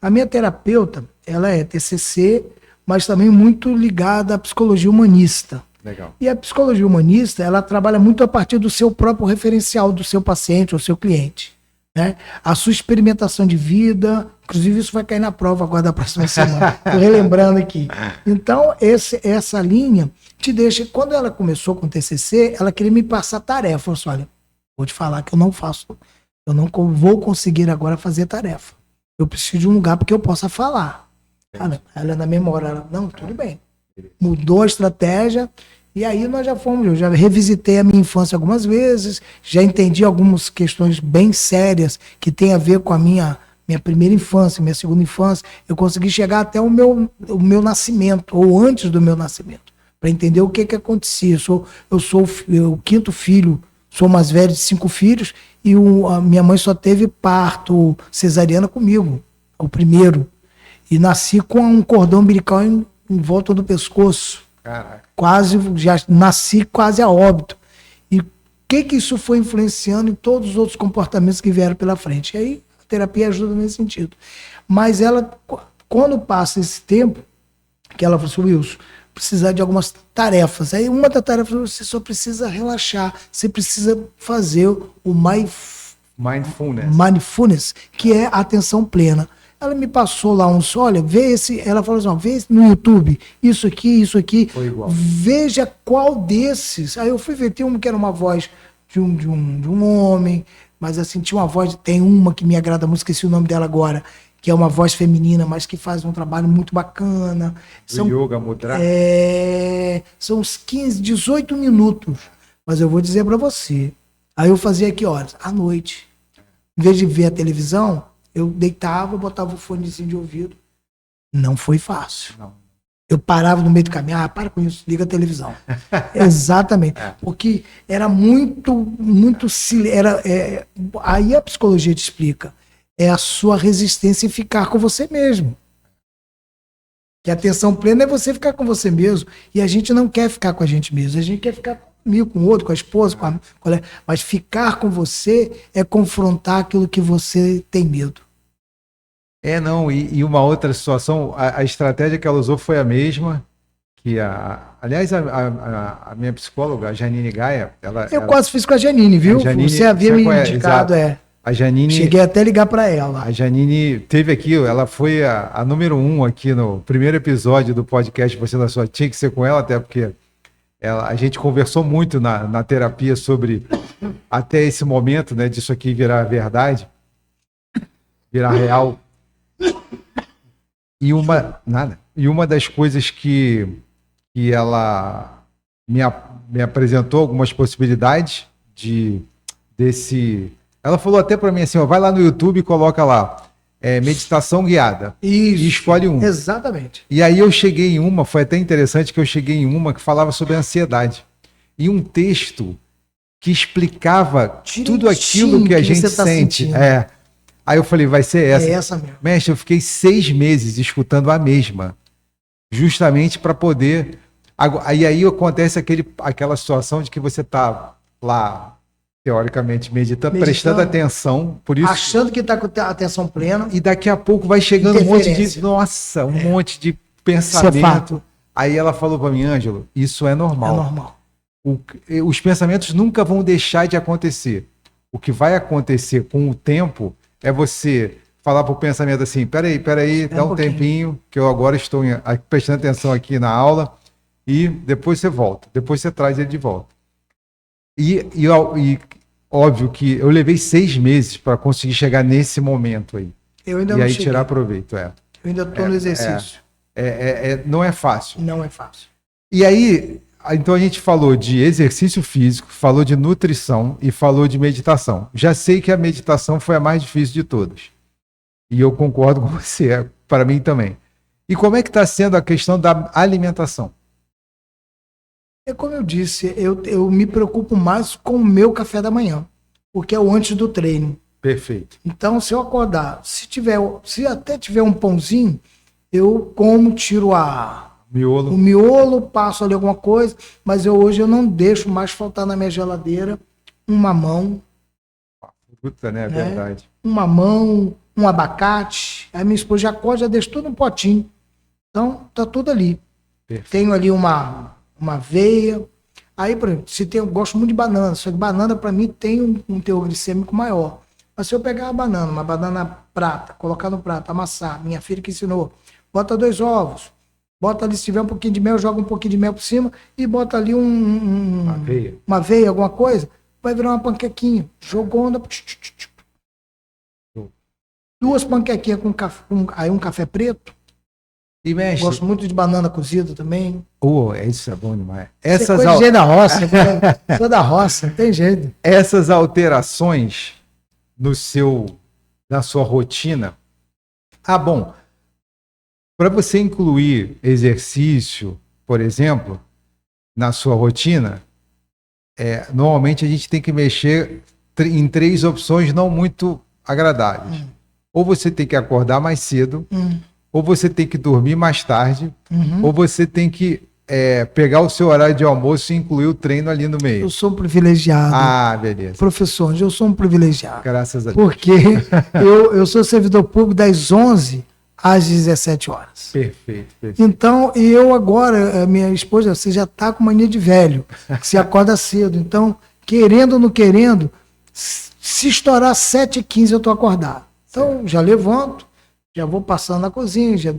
a minha terapeuta, ela é TCC, mas também muito ligada à psicologia humanista. Legal. E a psicologia humanista, ela trabalha muito a partir do seu próprio referencial, do seu paciente ou seu cliente, né? A sua experimentação de vida, inclusive isso vai cair na prova agora da próxima semana, estou relembrando aqui. Então, essa linha te deixa... Quando ela começou com o TCC, ela queria me passar tarefa. Eu falei, olha, vou te falar que eu não vou conseguir agora fazer tarefa. Eu preciso de um lugar porque eu possa falar. Ela na memória, ela, não, tudo bem. Mudou a estratégia e aí nós eu já revisitei a minha infância algumas vezes, já entendi algumas questões bem sérias que tem a ver com a minha primeira infância, minha segunda infância. Eu consegui chegar até o meu nascimento, ou antes do meu nascimento, para entender o que acontecia. Eu sou o 5º filho, sou mais velho de 5 filhos, e a minha mãe só teve parto cesariana comigo, o primeiro. E nasci com um cordão umbilical em volta do pescoço. Caraca. Já nasci quase a óbito. E o que isso foi influenciando em todos os outros comportamentos que vieram pela frente? E aí a terapia ajuda nesse sentido. Mas ela, quando passa esse tempo, que ela falou assim, Wilson, precisar de algumas tarefas. Aí uma das tarefas, você só precisa relaxar, você precisa fazer o mindfulness, que é a atenção plena. Ela me passou lá ela falou assim, vê no YouTube, isso aqui, foi igual. Veja qual desses. Aí eu fui ver, tem um que era uma voz de um homem, mas assim, tinha uma voz, tem uma que me agrada muito, esqueci o nome dela agora, que é uma voz feminina, mas que faz um trabalho muito bacana. Yoga Mudra. São uns 15, 18 minutos, mas eu vou dizer para você, aí eu fazia que horas? À noite. Em vez de ver a televisão, eu deitava, botava o fonezinho de ouvido. Não foi fácil. Não. Eu parava no meio do caminho, para com isso, liga a televisão. Exatamente. Porque era muito aí a psicologia te explica. É a sua resistência em ficar com você mesmo. Que a atenção plena é você ficar com você mesmo. E a gente não quer ficar com a gente mesmo. A gente quer ficar comigo, com o outro, com a esposa, mas ficar com você é confrontar aquilo que você tem medo. E uma outra situação, a estratégia que ela usou foi a mesma, que aliás, a minha psicóloga, a Janine Gaia, quase fiz com a Janine, viu? Você havia me indicado, A Janine, cheguei até a ligar para ela. A Janine teve aqui, ela foi a número 1 aqui no primeiro episódio do podcast Você na Sua. Tinha que ser com ela, até porque a gente conversou muito na terapia sobre até esse momento, né, disso aqui virar verdade, virar real. E uma das coisas que ela me apresentou algumas possibilidades desse. Ela falou até para mim assim, vai lá no YouTube e coloca lá meditação guiada. Isso, e escolhe um. Exatamente. E aí eu cheguei em uma, foi até interessante que eu cheguei em uma que falava sobre ansiedade. E um texto que explicava tudo aquilo que a gente sente. Aí eu falei, vai ser essa. É essa mesmo. Mestre, eu fiquei 6 meses escutando a mesma. Justamente para poder... Aí acontece aquela situação de que você está lá, teoricamente, meditando, prestando atenção. Por isso, achando que está com a atenção plena. E daqui a pouco vai chegando um monte de pensamento. Isso é fato. Aí ela falou para mim, Ângelo, isso é normal. É normal. Os pensamentos nunca vão deixar de acontecer. O que vai acontecer com o tempo é você falar para o pensamento assim, peraí, dá um tempinho, que eu agora estou prestando atenção aqui na aula, e depois você volta, depois você traz ele de volta. E óbvio que eu levei 6 meses para conseguir chegar nesse momento aí. Eu ainda E não aí cheguei. tirar proveito, Eu ainda estou no exercício. não é fácil. Não é fácil. E aí, então a gente falou de exercício físico, falou de nutrição e falou de meditação. Já sei que a meditação foi a mais difícil de todas. E eu concordo com você, para mim também. E como é que está sendo a questão da alimentação? É como eu disse, eu me preocupo mais com o meu café da manhã, porque é o antes do treino. Perfeito. Então, se eu acordar, se até tiver um pãozinho, eu como, tiro o Miolo. miolo, passo ali alguma coisa, mas hoje eu não deixo mais faltar na minha geladeira um mamão, Fruta, né? É né? verdade. Um mamão, um abacate. Aí minha esposa já acorda, já deixa tudo no potinho. Então, tá tudo ali. Perfeito. Tenho ali uma aveia. Aí, por exemplo, eu gosto muito de banana, só que banana para mim tem um teor glicêmico maior. Mas se eu pegar uma banana prata, colocar no prato, amassar, minha filha que ensinou, bota 2 ovos, bota ali, se tiver um pouquinho de mel, joga um pouquinho de mel por cima e bota ali uma aveia, alguma coisa, vai virar uma panquequinha. Jogou onda. 2 panquequinhas aí um café preto. E mexe. Gosto muito de banana cozida também. Isso é bom demais. Você é coisa de jeito da roça, né? Sou da roça, não tem jeito. Essas alterações na sua rotina. Bom, para você incluir exercício, por exemplo, na sua rotina, normalmente a gente tem que mexer em 3 opções não muito agradáveis. Ou você tem que acordar mais cedo, ou você tem que dormir mais tarde, ou você tem que pegar o seu horário de almoço e incluir o treino ali no meio. Eu sou um privilegiado. Beleza. Professor, eu sou um privilegiado. Graças a Deus. Porque eu sou servidor público das 11 às 17 horas. Perfeito. Então, e eu agora, minha esposa, você já está com mania de velho, que se acorda cedo. Então, querendo ou não querendo, se estourar 7h15 eu estou acordado. Então, já levanto, já vou passando na cozinha, já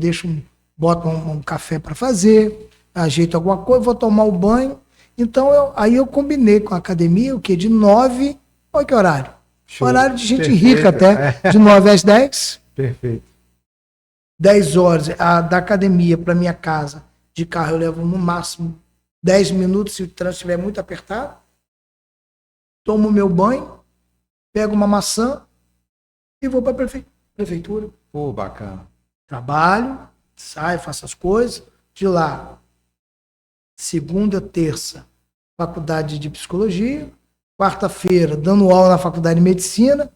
boto um café para fazer, ajeito alguma coisa, vou tomar o banho. Então, aí eu combinei com a academia, o quê? De 9, olha que horário. Show. Horário de gente Perfeito. rica até, de 9 às 10. Perfeito. 10 horas, da academia para minha casa, de carro eu levo no máximo 10 minutos, se o trânsito estiver muito apertado. Tomo meu banho, pego uma maçã e vou para a prefeitura. Pô, bacana. Trabalho, saio, faço as coisas. De lá, segunda, terça, faculdade de psicologia. Quarta-feira, dando aula na faculdade de medicina.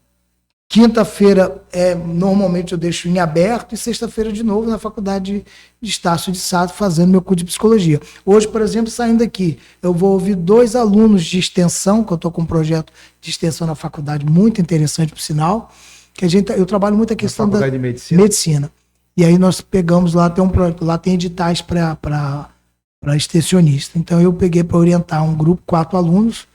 Quinta-feira, normalmente eu deixo em aberto. E sexta-feira, de novo, na faculdade de Estácio de Sá, fazendo meu curso de psicologia. Hoje, por exemplo, saindo aqui, eu vou ouvir 2 alunos de extensão, que eu estou com um projeto de extensão na faculdade, muito interessante, por sinal, que eu trabalho muito a questão da faculdade de medicina. E aí nós pegamos lá, lá tem editais para extensionista. Então eu peguei para orientar um grupo, 4 alunos,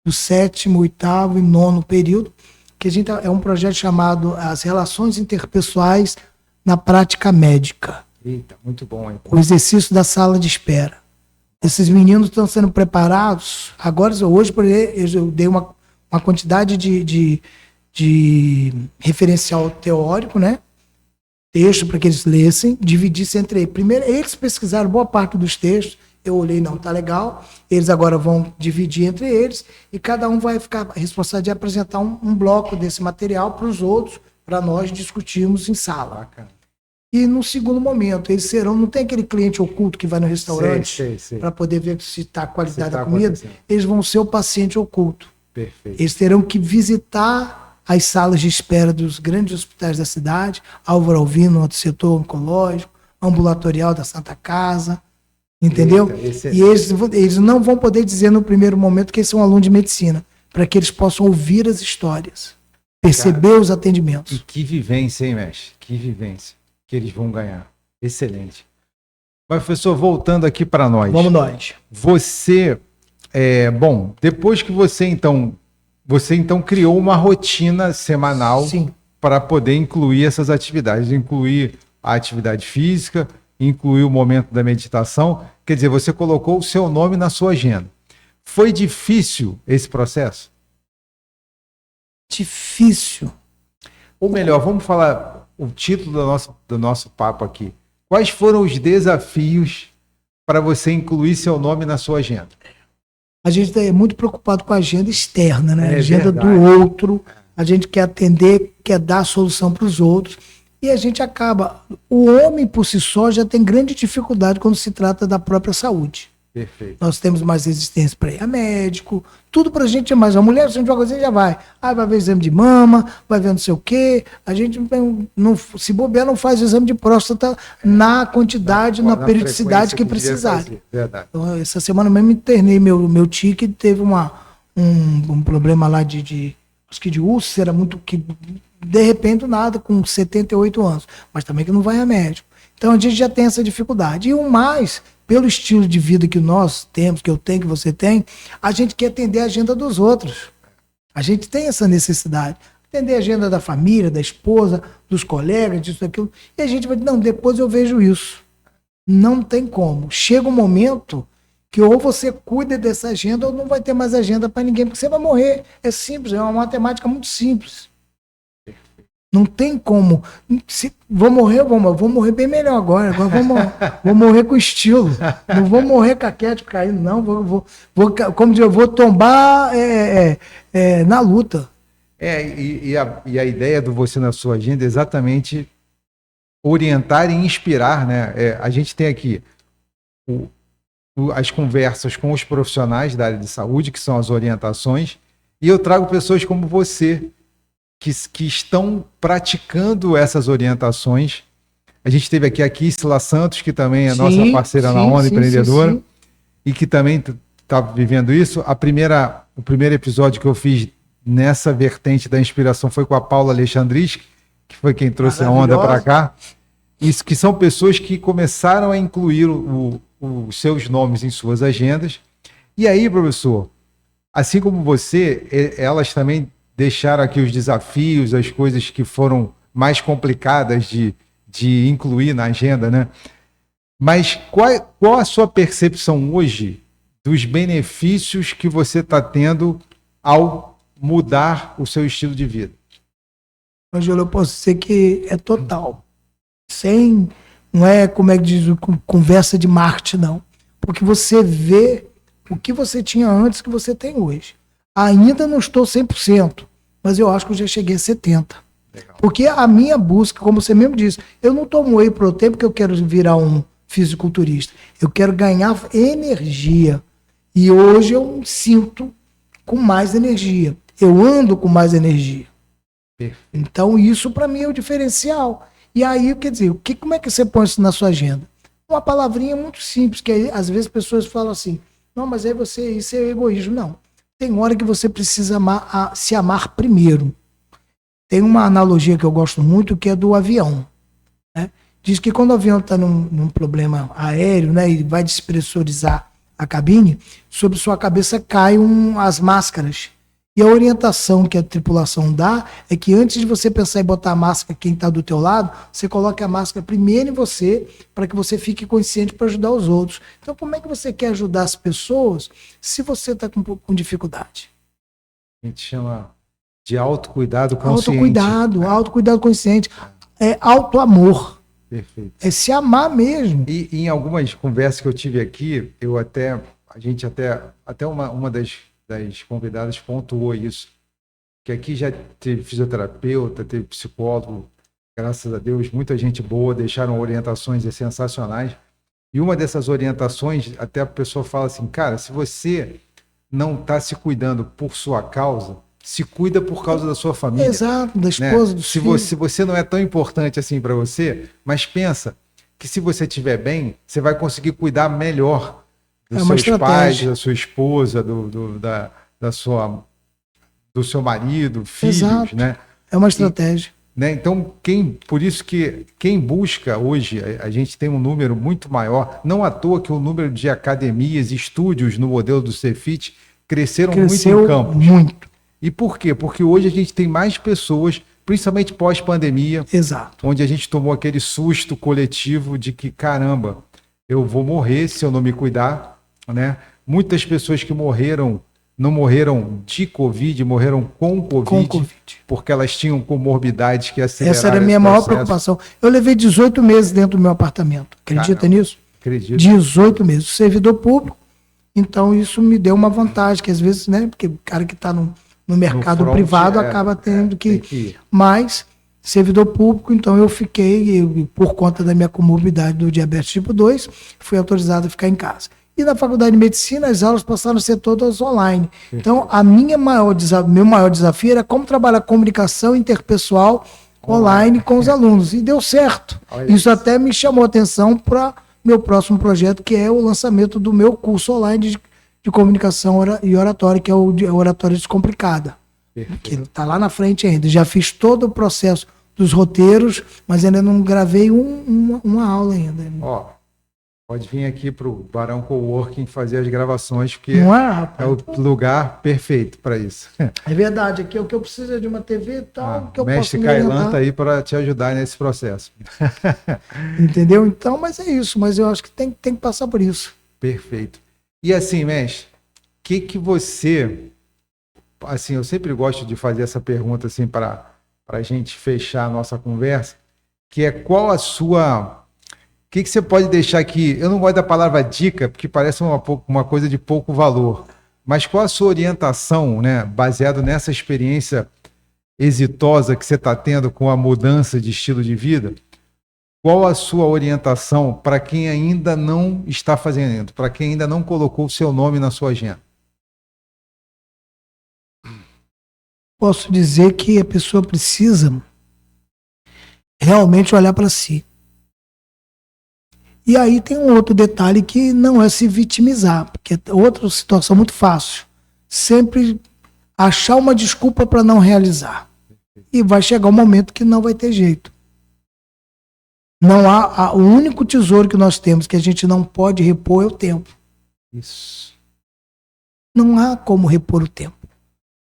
do 7º, 8º e 9º período, que é um projeto chamado As Relações Interpessoais na Prática Médica. Eita, muito bom, hein? O exercício da sala de espera. Esses meninos estão sendo preparados. Agora, hoje, por exemplo, eu dei uma quantidade de referencial teórico, né? Texto para que eles lessem, dividissem entre eles. Primeiro, eles pesquisaram boa parte dos textos, eu olhei, não, tá legal. Eles agora vão dividir entre eles e cada um vai ficar responsável de apresentar um bloco desse material para os outros, para nós discutirmos em sala. Bacana. E no segundo momento, eles não tem aquele cliente oculto que vai no restaurante para poder ver se está a qualidade da comida. Eles vão ser o paciente oculto. Perfeito. Eles terão que visitar as salas de espera dos grandes hospitais da cidade, Álvaro Alvino, do setor oncológico, ambulatorial da Santa Casa, entendeu? E eles não vão poder dizer no primeiro momento que eles são alunos de medicina, para que eles possam ouvir as histórias, perceber os atendimentos. E que vivência, hein, mestre? Que vivência que eles vão ganhar. Excelente. Mas, professor, voltando aqui para nós. Vamos nós. Você, depois que você então criou uma rotina semanal para poder incluir essas atividades, incluir a atividade física, incluir o momento da meditação. Quer dizer, você colocou o seu nome na sua agenda. Foi difícil esse processo? Difícil. Ou melhor, vamos falar o título do nosso papo aqui. Quais foram os desafios para você incluir seu nome na sua agenda? A gente é muito preocupado com a agenda externa, né? A agenda verdade. do outro. A gente quer atender, quer dar solução para os outros. E a gente acaba... O homem, por si só, já tem grande dificuldade quando se trata da própria saúde. Perfeito. Nós temos mais resistência para ir a médico, tudo pra gente é mais. A mulher, se a gente uma coisinha, já vai. Ah, vai ver exame de mama, vai ver não sei o quê. A gente não, se bobear, não faz o exame de próstata na quantidade, na periodicidade que precisar. Verdade. Então, essa semana mesmo internei meu tio, que teve um problema lá acho que de úlcera, muito que de repente nada, com 78 anos, mas também que não vai a médico. Então a gente já tem essa dificuldade. E o mais, pelo estilo de vida que nós temos, que eu tenho, que você tem, a gente quer atender a agenda dos outros. A gente tem essa necessidade. Atender a agenda da família, da esposa, dos colegas, disso, aquilo. E a gente vai dizer, não, depois eu vejo isso. Não tem como. Chega um momento que ou você cuida dessa agenda ou não vai ter mais agenda para ninguém, porque você vai morrer. É simples, é uma matemática muito simples. Não tem como. Vou morrer bem melhor agora. Vou morrer com estilo. Não vou morrer caquete caindo, não. Como dizer, eu vou tombar na luta. E a ideia do Você na Sua Agenda é exatamente orientar e inspirar, né? A gente tem aqui as conversas com os profissionais da área de saúde, que são as orientações, e eu trago pessoas como você, que estão praticando essas orientações. A gente teve aqui a Kissila Santos, que também é nossa parceira na Onda Empreendedora, e que também está vivendo isso. O primeiro episódio que eu fiz nessa vertente da inspiração foi com a Paula Alexandris, que foi quem trouxe a Onda para cá. Isso, que são pessoas que começaram a incluir os seus nomes em suas agendas. E aí, professor, assim como você, elas também deixaram aqui os desafios, as coisas que foram mais complicadas de incluir na agenda, né? Mas qual a sua percepção hoje dos benefícios que você está tendo ao mudar o seu estilo de vida? Angelo, eu posso dizer que é total. Não é, como é que diz, conversa de marketing, não. Porque você vê o que você tinha antes que você tem hoje. Ainda não estou 100%, mas eu acho que eu já cheguei a 70%. Legal. Porque a minha busca, como você mesmo disse, eu não tomo whey protein porque eu quero virar um fisiculturista. Eu quero ganhar energia. E hoje eu me sinto com mais energia. Eu ando com mais energia. Perfeito. Então isso para mim é o diferencial. E aí, quer dizer, como é que você põe isso na sua agenda? Uma palavrinha muito simples, que aí, às vezes as pessoas falam assim, não, mas aí isso é egoísmo. Não. Tem hora que você precisa se amar primeiro. Tem uma analogia que eu gosto muito, que é do avião. Né? Diz que quando o avião está num problema aéreo, né, e vai despressurizar a cabine, sobre sua cabeça caem as máscaras. E a orientação que a tripulação dá é que antes de você pensar em botar a máscara quem está do teu lado, você coloque a máscara primeiro em você, para que você fique consciente para ajudar os outros. Então, como é que você quer ajudar as pessoas se você está com dificuldade? A gente chama de autocuidado consciente. Autocuidado consciente. É autoamor. Perfeito. É se amar mesmo. E em algumas conversas que eu tive aqui, a gente até uma das convidadas pontuou isso, que aqui já teve fisioterapeuta, teve psicólogo, graças a Deus, muita gente boa, deixaram orientações sensacionais, e uma dessas orientações, até a pessoa fala assim, cara, se você não está se cuidando por sua causa, se cuida por causa da sua família. Exato, da esposa, dos filhos. Se você não é tão importante assim para você, mas pensa que se você estiver bem, você vai conseguir cuidar melhor dos seus pais, da sua esposa, do seu marido, filhos, exato. Né? É uma estratégia. Né? Então, por isso que quem busca hoje, a gente tem um número muito maior, não à toa que o número de academias e estúdios no modelo do Cefit cresceu muito em Campos. Muito. E por quê? Porque hoje a gente tem mais pessoas, principalmente pós-pandemia, exato, onde a gente tomou aquele susto coletivo de que, caramba, eu vou morrer se eu não me cuidar, né? Muitas pessoas que morreram não morreram de Covid, morreram com Covid, porque elas tinham comorbidades que aceleraram. Essa era a minha maior preocupação. Eu levei 18 meses dentro do meu apartamento. Acredita nisso? Acredito. 18 meses. Servidor público, então isso me deu uma vantagem, que às vezes, né, porque o cara que está no mercado privado acaba tendo que... Mas, servidor público, então eu fiquei, por conta da minha comorbidade do diabetes tipo 2, fui autorizado a ficar em casa. E na faculdade de medicina, as aulas passaram a ser todas online. Então, meu maior desafio era como trabalhar comunicação interpessoal online com os alunos. E deu certo. Isso até me chamou a atenção para meu próximo projeto, que é o lançamento do meu curso online de comunicação e oratória, que é o de Oratória Descomplicada. Que está lá na frente ainda. Já fiz todo o processo dos roteiros, mas ainda não gravei uma aula ainda. Ó. Pode vir aqui para o Barão Coworking fazer as gravações, porque é o lugar perfeito para isso. É verdade, aqui o que eu preciso é de uma TV e tal, que eu Mestre Kailan está aí para te ajudar nesse processo. Entendeu? Então, mas é isso, mas eu acho que tem que passar por isso. Perfeito. E assim, mestre, que você... Assim, eu sempre gosto de fazer essa pergunta assim, para a gente fechar a nossa conversa, que é qual a sua... O que você pode deixar aqui? Eu não gosto da palavra dica, porque parece uma coisa de pouco valor. Mas qual a sua orientação, né, baseado nessa experiência exitosa que você está tendo com a mudança de estilo de vida? Qual a sua orientação para quem ainda não está fazendo, para quem ainda não colocou o seu nome na sua agenda? Posso dizer que a pessoa precisa realmente olhar para si. E aí tem um outro detalhe que não é se vitimizar, porque é outra situação muito fácil. Sempre achar uma desculpa para não realizar. E vai chegar um momento que não vai ter jeito. Não há, o único tesouro que nós temos que a gente não pode repor é o tempo. Isso. Não há como repor o tempo.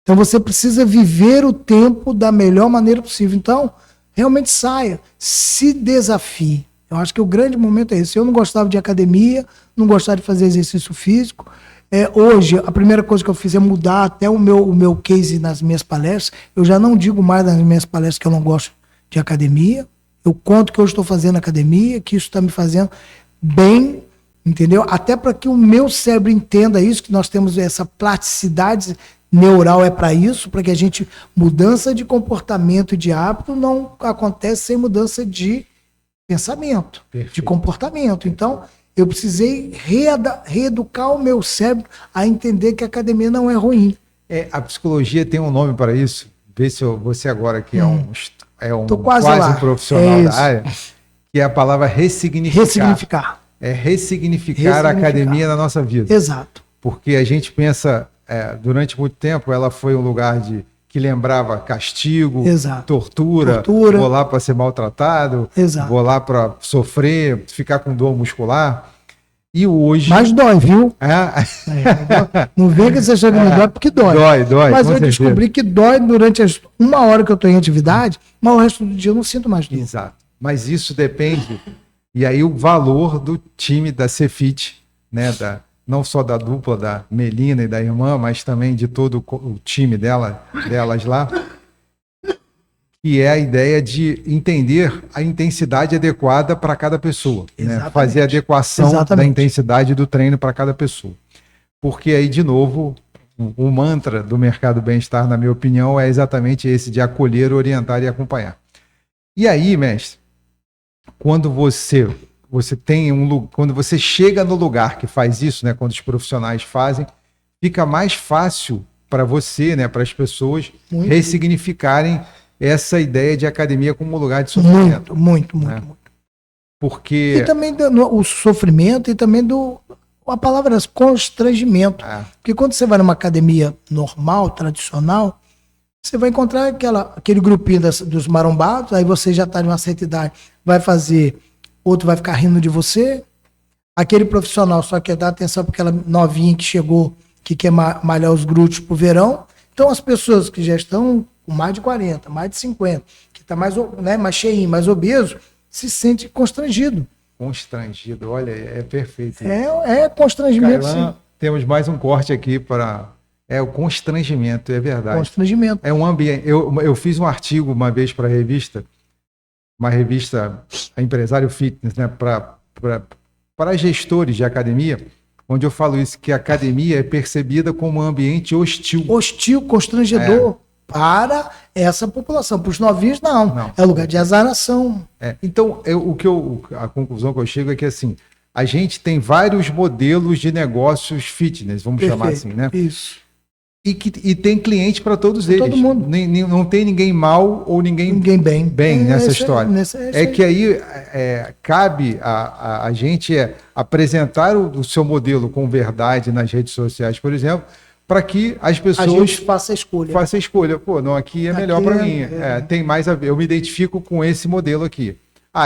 Então você precisa viver o tempo da melhor maneira possível. Então, realmente saia, se desafie. Eu acho que o grande momento é esse. Eu não gostava de academia, não gostava de fazer exercício físico. Hoje, a primeira coisa que eu fiz é mudar até o meu case nas minhas palestras. Eu já não digo mais nas minhas palestras que eu não gosto de academia. Eu conto que eu estou fazendo academia, que isso está me fazendo bem, entendeu? Até para que o meu cérebro entenda isso, que nós temos essa plasticidade neural é para isso, para que a gente... Mudança de comportamento e de hábito não acontece sem mudança de pensamento, perfeito, de comportamento. Então, eu precisei reeducar o meu cérebro a entender que a academia não é ruim. A psicologia tem um nome para isso. Vê se você agora que é um quase um profissional da área, que é a palavra ressignificar. Ressignificar. Ressignificar a academia na nossa vida. Exato. Porque a gente pensa, durante muito tempo, ela foi um lugar que lembrava castigo, tortura, vou lá para ser maltratado, vou lá para sofrer, ficar com dor muscular. E hoje... Mas dói, viu? Não vem que você chega no dói, porque dói. Dói. Mas eu descobri que dói durante uma hora que eu estou em atividade, mas o resto do dia eu não sinto mais dor. Exato. Mas isso depende. E aí o valor do time da Cefit, né, não só da dupla da Melina e da irmã, mas também de todo o time delas lá, que é a ideia de entender a intensidade adequada para cada pessoa, né? Fazer a adequação da intensidade do treino para cada pessoa. Porque aí, de novo, o mantra do mercado bem-estar, na minha opinião, é exatamente esse de acolher, orientar e acompanhar. E aí, mestre, quando você tem quando você chega no lugar que faz isso, né, quando os profissionais fazem, fica mais fácil para você, né, para as pessoas ressignificarem essa ideia de academia como um lugar de sofrimento. Muito. Porque... E também o sofrimento e também a palavra é constrangimento. Porque quando você vai numa academia normal, tradicional, você vai encontrar aquele grupinho dos marombados, aí você já está de uma certa idade, vai fazer... Outro vai ficar rindo de você. Aquele profissional só quer dar atenção para aquela novinha que chegou, que quer malhar os glúteos pro verão. Então, as pessoas que já estão com mais de 40, mais de 50, que está mais cheinho, mais obeso, se sente constrangido. Constrangido, olha, é perfeito. É constrangimento, Kailan, sim. Temos mais um corte aqui para É o constrangimento, é verdade. Constrangimento. É um ambiente. Eu fiz um artigo uma vez para uma revista Empresário Fitness, né, para gestores de academia, onde eu falo isso, que a academia é percebida como um ambiente hostil. Hostil, constrangedor para essa população. Para os novinhos, não. É lugar de azaração. Então, a conclusão que eu chego é que assim, a gente tem vários modelos de negócios fitness, vamos chamar assim, né? Isso. E tem cliente para todos eles. Todo mundo. Não tem ninguém mal ou ninguém bem nessa história. Que aí cabe a gente apresentar o seu modelo com verdade nas redes sociais, por exemplo, para que as pessoas... A gente faça a escolha. Pô, não, aqui é melhor para mim. Tem mais a ver. Eu me identifico com esse modelo aqui.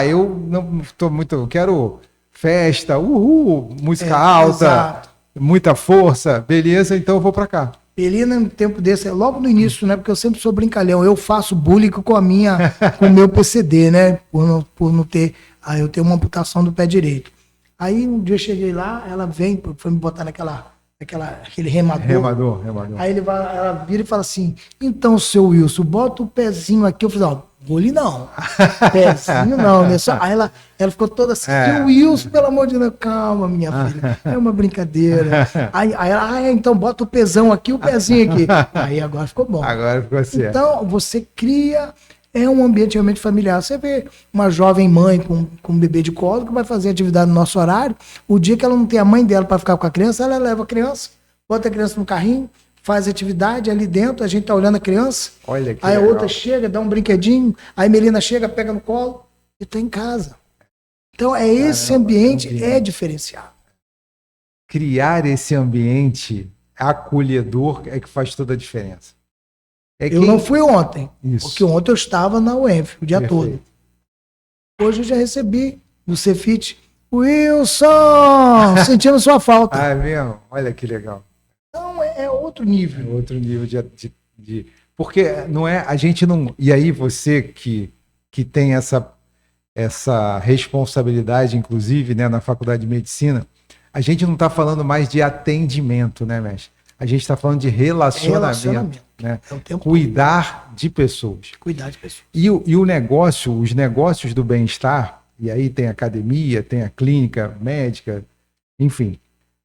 Eu não estou muito... Eu quero festa, música alta, exato. Muita força, beleza, então eu vou para cá. Pelina, no tempo desse, logo no início, né? Porque eu sempre sou brincalhão. Eu faço bullying com o meu PCD, né? Por não ter. Aí eu tenho uma amputação do pé direito. Aí um dia eu cheguei lá, ela foi me botar aquele remador. Aí ela vira e fala assim: então, seu Wilson, bota o pezinho aqui. Eu falei: bullying não. Pezinho não, né? Aí ela ficou toda assim: seu Wilson, pelo amor de Deus, calma, minha filha. É uma brincadeira. Aí ela, então bota o pezão aqui, o pezinho aqui. Aí agora ficou bom. Agora ficou certo. Então, você cria um ambiente realmente familiar. Você vê uma jovem mãe com um bebê de colo que vai fazer atividade no nosso horário. O dia que ela não tem a mãe dela para ficar com a criança, ela leva a criança, bota a criança no carrinho, faz atividade ali dentro, a gente tá olhando a criança. Olha que aí legal. A outra chega, dá um brinquedinho, aí a Melina chega, pega no colo e tá em casa. Então, esse ambiente é diferenciado. Criar esse ambiente acolhedor é que faz toda a diferença. Eu não fui ontem, Isso. Porque ontem eu estava na UENF o dia todo. Hoje eu já recebi do Cefit, Wilson, sentindo sua falta. É mesmo? Olha que legal. Então é outro nível. É outro nível de... Porque não é, a gente não... E aí você que tem essa responsabilidade, inclusive, né, na Faculdade de Medicina, a gente não está falando mais de atendimento, né, mestre? A gente está falando de relacionamento. Né? Cuidar de pessoas. E o negócio, os negócios do bem-estar, e aí tem academia, tem a clínica médica, enfim,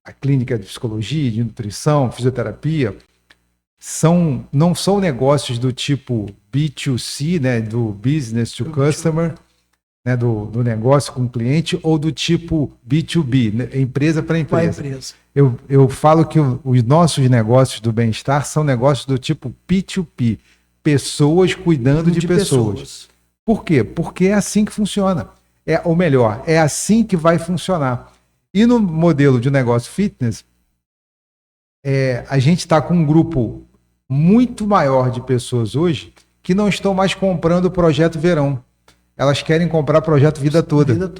a clínica de psicologia, de nutrição, fisioterapia, não são negócios do tipo B2C, né, do business to customer, né, do negócio com o cliente, ou do tipo B2B, né, empresa para empresa. Eu falo que os nossos negócios do bem-estar são negócios do tipo P2P, pessoas cuidando de pessoas. Por quê? Porque é assim que funciona. Ou melhor, é assim que vai funcionar. E no modelo de negócio fitness, a gente está com um grupo muito maior de pessoas hoje que não estão mais comprando o projeto verão. Elas querem comprar projeto vida toda.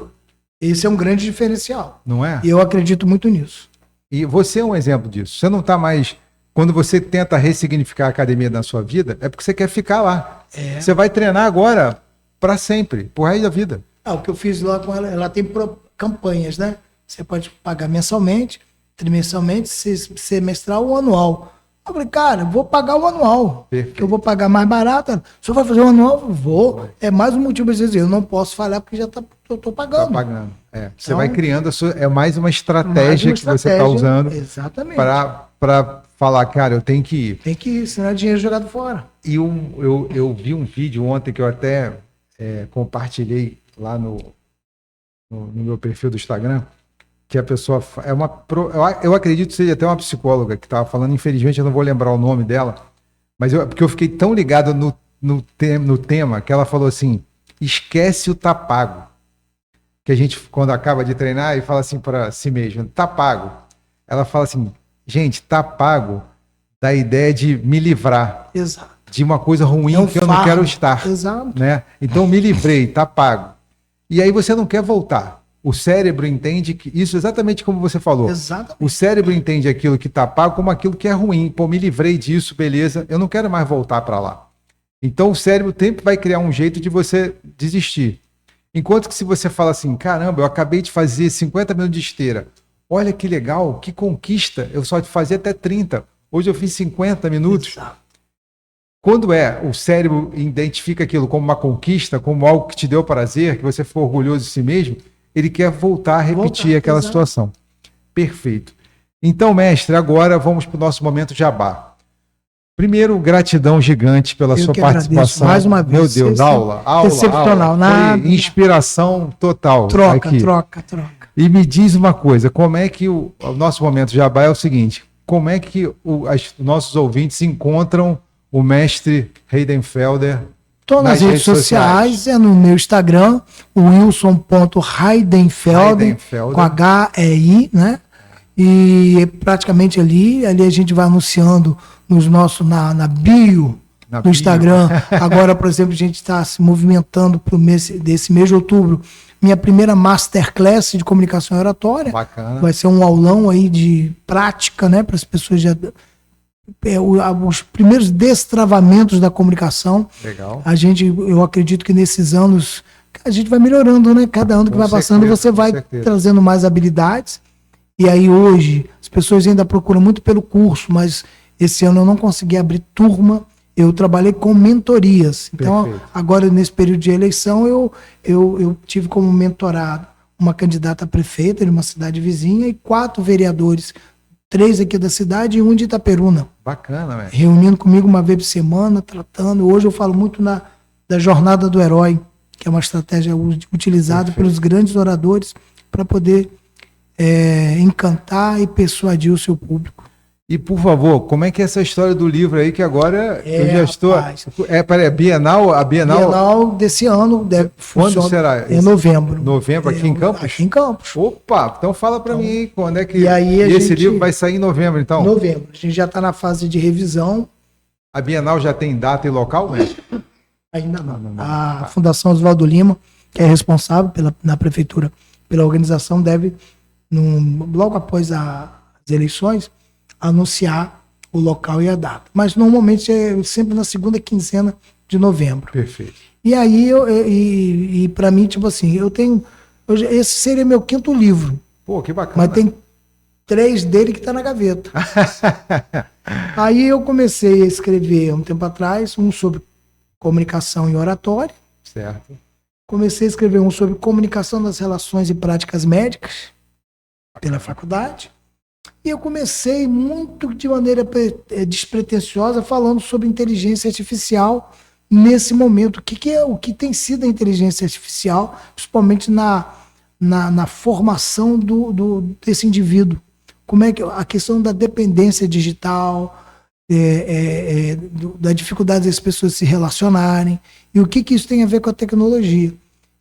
Esse é um grande diferencial. Não é? E eu acredito muito nisso. E você é um exemplo disso. Você não está mais... Quando você tenta ressignificar a academia na sua vida, é porque você quer ficar lá. Você vai treinar agora para sempre, pro resto da vida. O que eu fiz lá com ela tem campanhas, né? Você pode pagar mensalmente, trimestralmente, semestral ou anual. Eu falei, cara, vou pagar o anual. Perfeito. Que eu vou pagar mais barato. O senhor vai fazer o anual? Vou. É mais um motivo para dizer, eu não posso falhar porque já eu tô pagando. Tá pagando. Você vai criando é mais uma estratégia que você está usando para falar, cara, eu tenho que ir. Tem que ir, senão é dinheiro jogado fora. E eu vi um vídeo ontem que eu até compartilhei lá no meu perfil do Instagram, que a pessoa eu acredito que seja até uma psicóloga que estava falando, infelizmente eu não vou lembrar o nome dela, mas porque eu fiquei tão ligado no tema que ela falou assim: esquece o tá pago. Que a gente, quando acaba de treinar, e fala assim para si mesmo, tá pago. Ela fala assim, gente, tá pago da ideia de me livrar. Exato. De uma coisa ruim que eu não quero estar. Exato. Né? Então me livrei, tá pago. E aí você não quer voltar. O cérebro entende que isso exatamente como você falou. Exatamente. O cérebro entende aquilo que está pago como aquilo que é ruim. Pô, me livrei disso, beleza, eu não quero mais voltar para lá. Então o cérebro sempre vai criar um jeito de você desistir. Enquanto que se você fala assim, caramba, eu acabei de fazer 50 minutos de esteira. Olha que legal, que conquista, eu só fazia até 30. Hoje eu fiz 50 minutos. Exato. Quando o cérebro identifica aquilo como uma conquista, como algo que te deu prazer, que você ficou orgulhoso de si mesmo, ele quer voltar a repetir aquela situação. Perfeito. Então, mestre, agora vamos para o nosso momento jabá. Primeiro, gratidão gigante pela sua participação. Mais uma vez. Meu Deus, aula. Excepcional. Nada. Foi inspiração total. Troca. E me diz uma coisa, como é que o nosso momento jabá é o seguinte, como é que os nossos ouvintes encontram o mestre Heidenfelder? Estou nas redes sociais, é no meu Instagram, wilson.heidenfelder, com H-E-I, né? E praticamente ali a gente vai anunciando na bio do Instagram. Agora, por exemplo, a gente está se movimentando para desse mês de outubro. Minha primeira masterclass de comunicação e oratória. Bacana. Vai ser um aulão aí de prática, né? Para as pessoas já... os primeiros destravamentos da comunicação. Legal. Eu acredito que nesses anos a gente vai melhorando, né? Cada ano que vai passando você vai trazendo mais habilidades. E aí hoje as pessoas ainda procuram muito pelo curso, mas esse ano eu não consegui abrir turma. Eu trabalhei com mentorias. Então agora nesse período de eleição eu tive como mentorado uma candidata a prefeita de uma cidade vizinha e 4 vereadores. 3 aqui da cidade e 1 de Itaperuna. Bacana, velho. Reunindo comigo uma vez por semana, tratando. Hoje eu falo muito da jornada do herói, que é uma estratégia utilizada pelos grandes oradores para poder encantar e persuadir o seu público. E, por favor, como é que é essa história do livro aí, que agora eu já estou... Bienal? A Bienal desse ano. Quando será? Em novembro. Novembro, aqui em Campos? Aqui em Campos. Opa, então fala para mim quando é que... E aí esse livro vai sair em novembro, então? Novembro. A gente já está na fase de revisão. A Bienal já tem data e local, né? Ainda não. A Fundação Oswaldo Lima, que é responsável na prefeitura pela organização, deve, logo após as eleições, anunciar o local e a data. Mas normalmente é sempre na segunda quinzena de novembro. Perfeito. E aí, para mim, tipo assim, esse seria meu 5º livro. Pô, que bacana. Mas tem 3 dele que tá na gaveta. Aí eu comecei a escrever um tempo atrás, um sobre comunicação e oratória. Certo. Comecei a escrever um sobre comunicação das relações e práticas médicas pela faculdade. E eu comecei muito de maneira despretensiosa falando sobre inteligência artificial nesse momento. O que tem sido a inteligência artificial, principalmente na formação desse indivíduo. Como é que a questão da dependência digital, da dificuldade das pessoas se relacionarem, e o que isso tem a ver com a tecnologia.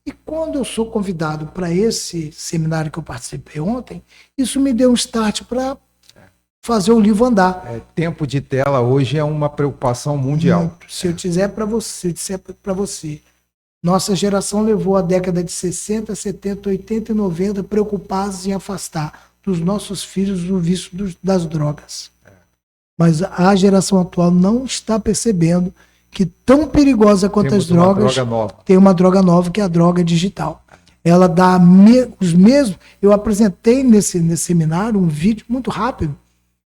E quando eu sou convidado para esse seminário que eu participei ontem, isso me deu um start para fazer o livro andar. Tempo de tela hoje é uma preocupação mundial. Muito. Se eu disser para você, nossa geração levou a década de 60, 70, 80 e 90 preocupados em afastar dos nossos filhos o vício das drogas. Mas a geração atual não está percebendo que tão perigosa quanto as drogas, tem uma droga nova, que é a droga digital. Ela dá os mesmos... Eu apresentei nesse seminário um vídeo muito rápido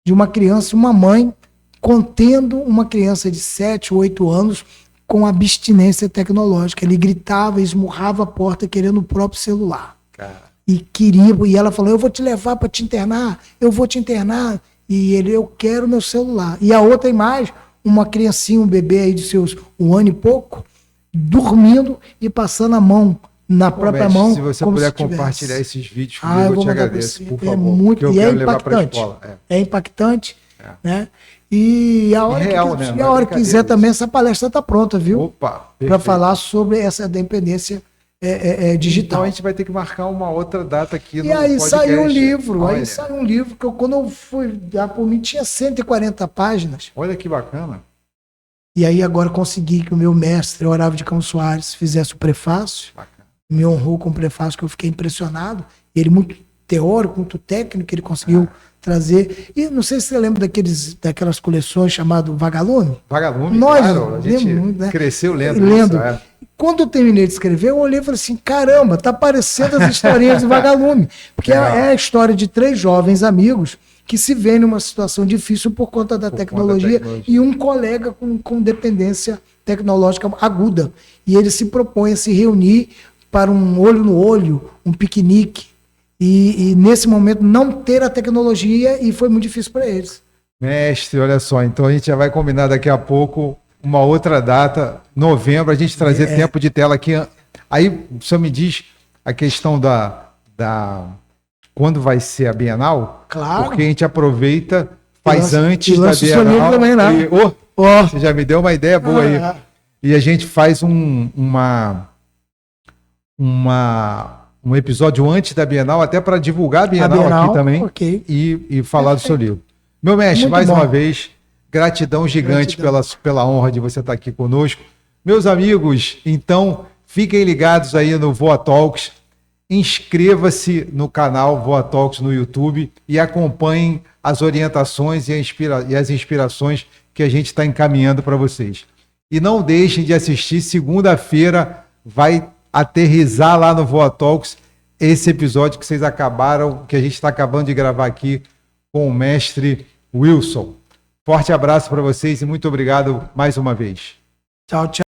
de uma criança, uma mãe, contendo uma criança de 7, 8 anos com abstinência tecnológica. Ele gritava, esmurrava a porta querendo o próprio celular. E ela falou, eu vou te levar para te internar, eu vou te internar. E eu quero meu celular. E a outra imagem, uma criancinha, um bebê aí de seus 1 ano e pouco, dormindo e passando a mão na própria mão. Se você puder compartilhar esses vídeos comigo, eu te agradeço, por favor. Muito, eu quero levar para a escola. É impactante, né? E a hora que quiser também, essa palestra está pronta, viu? Para falar sobre essa dependência digital. Então a gente vai ter que marcar uma outra data aqui no podcast. E aí saiu um livro, que quando eu fui dar por mim tinha 140 páginas. Olha que bacana. E aí agora consegui que o meu mestre, Otávio de Campos Soares, fizesse o prefácio. Bacana. Me honrou com o prefácio, que eu fiquei impressionado. Ele muito teórico, muito técnico, ele conseguiu trazer. E não sei se você lembra daquelas coleções chamadas Vagalume. Vagalume, nós, claro. A gente né? cresceu lendo. Isso, Quando eu terminei de escrever, eu olhei e falei assim, caramba, tá parecendo as historinhas de Vagalume. Porque é a história de 3 jovens amigos que se vê numa situação difícil por conta da tecnologia e um colega com dependência tecnológica aguda. E ele se propõe a se reunir para um olho no olho, um piquenique, e nesse momento não ter a tecnologia, e foi muito difícil para eles. Mestre, olha só, então a gente já vai combinar daqui a pouco uma outra data, novembro, a gente trazer tempo de tela aqui. Aí o senhor me diz a questão da quando vai ser a Bienal? Claro. Porque a gente aproveita, faz antes da lança o seu livro Bienal. também, né? Você já me deu uma ideia boa aí. E a gente faz um episódio antes da Bienal, até para divulgar a Bienal aqui também, okay. e falar do seu livro. Meu mestre, Muito mais bom. uma vez, gratidão gigante pela honra de você estar aqui conosco. Meus amigos, então, fiquem ligados aí no Voa Talks, inscreva-se no canal Voa Talks no YouTube e acompanhem as orientações e as inspirações que a gente está encaminhando para vocês. E não deixem de assistir, segunda-feira vai aterrissar lá no Voa Talks esse episódio que vocês acabaram, que a gente está acabando de gravar aqui com o mestre Wilson. Forte abraço para vocês e muito obrigado mais uma vez. Tchau, tchau.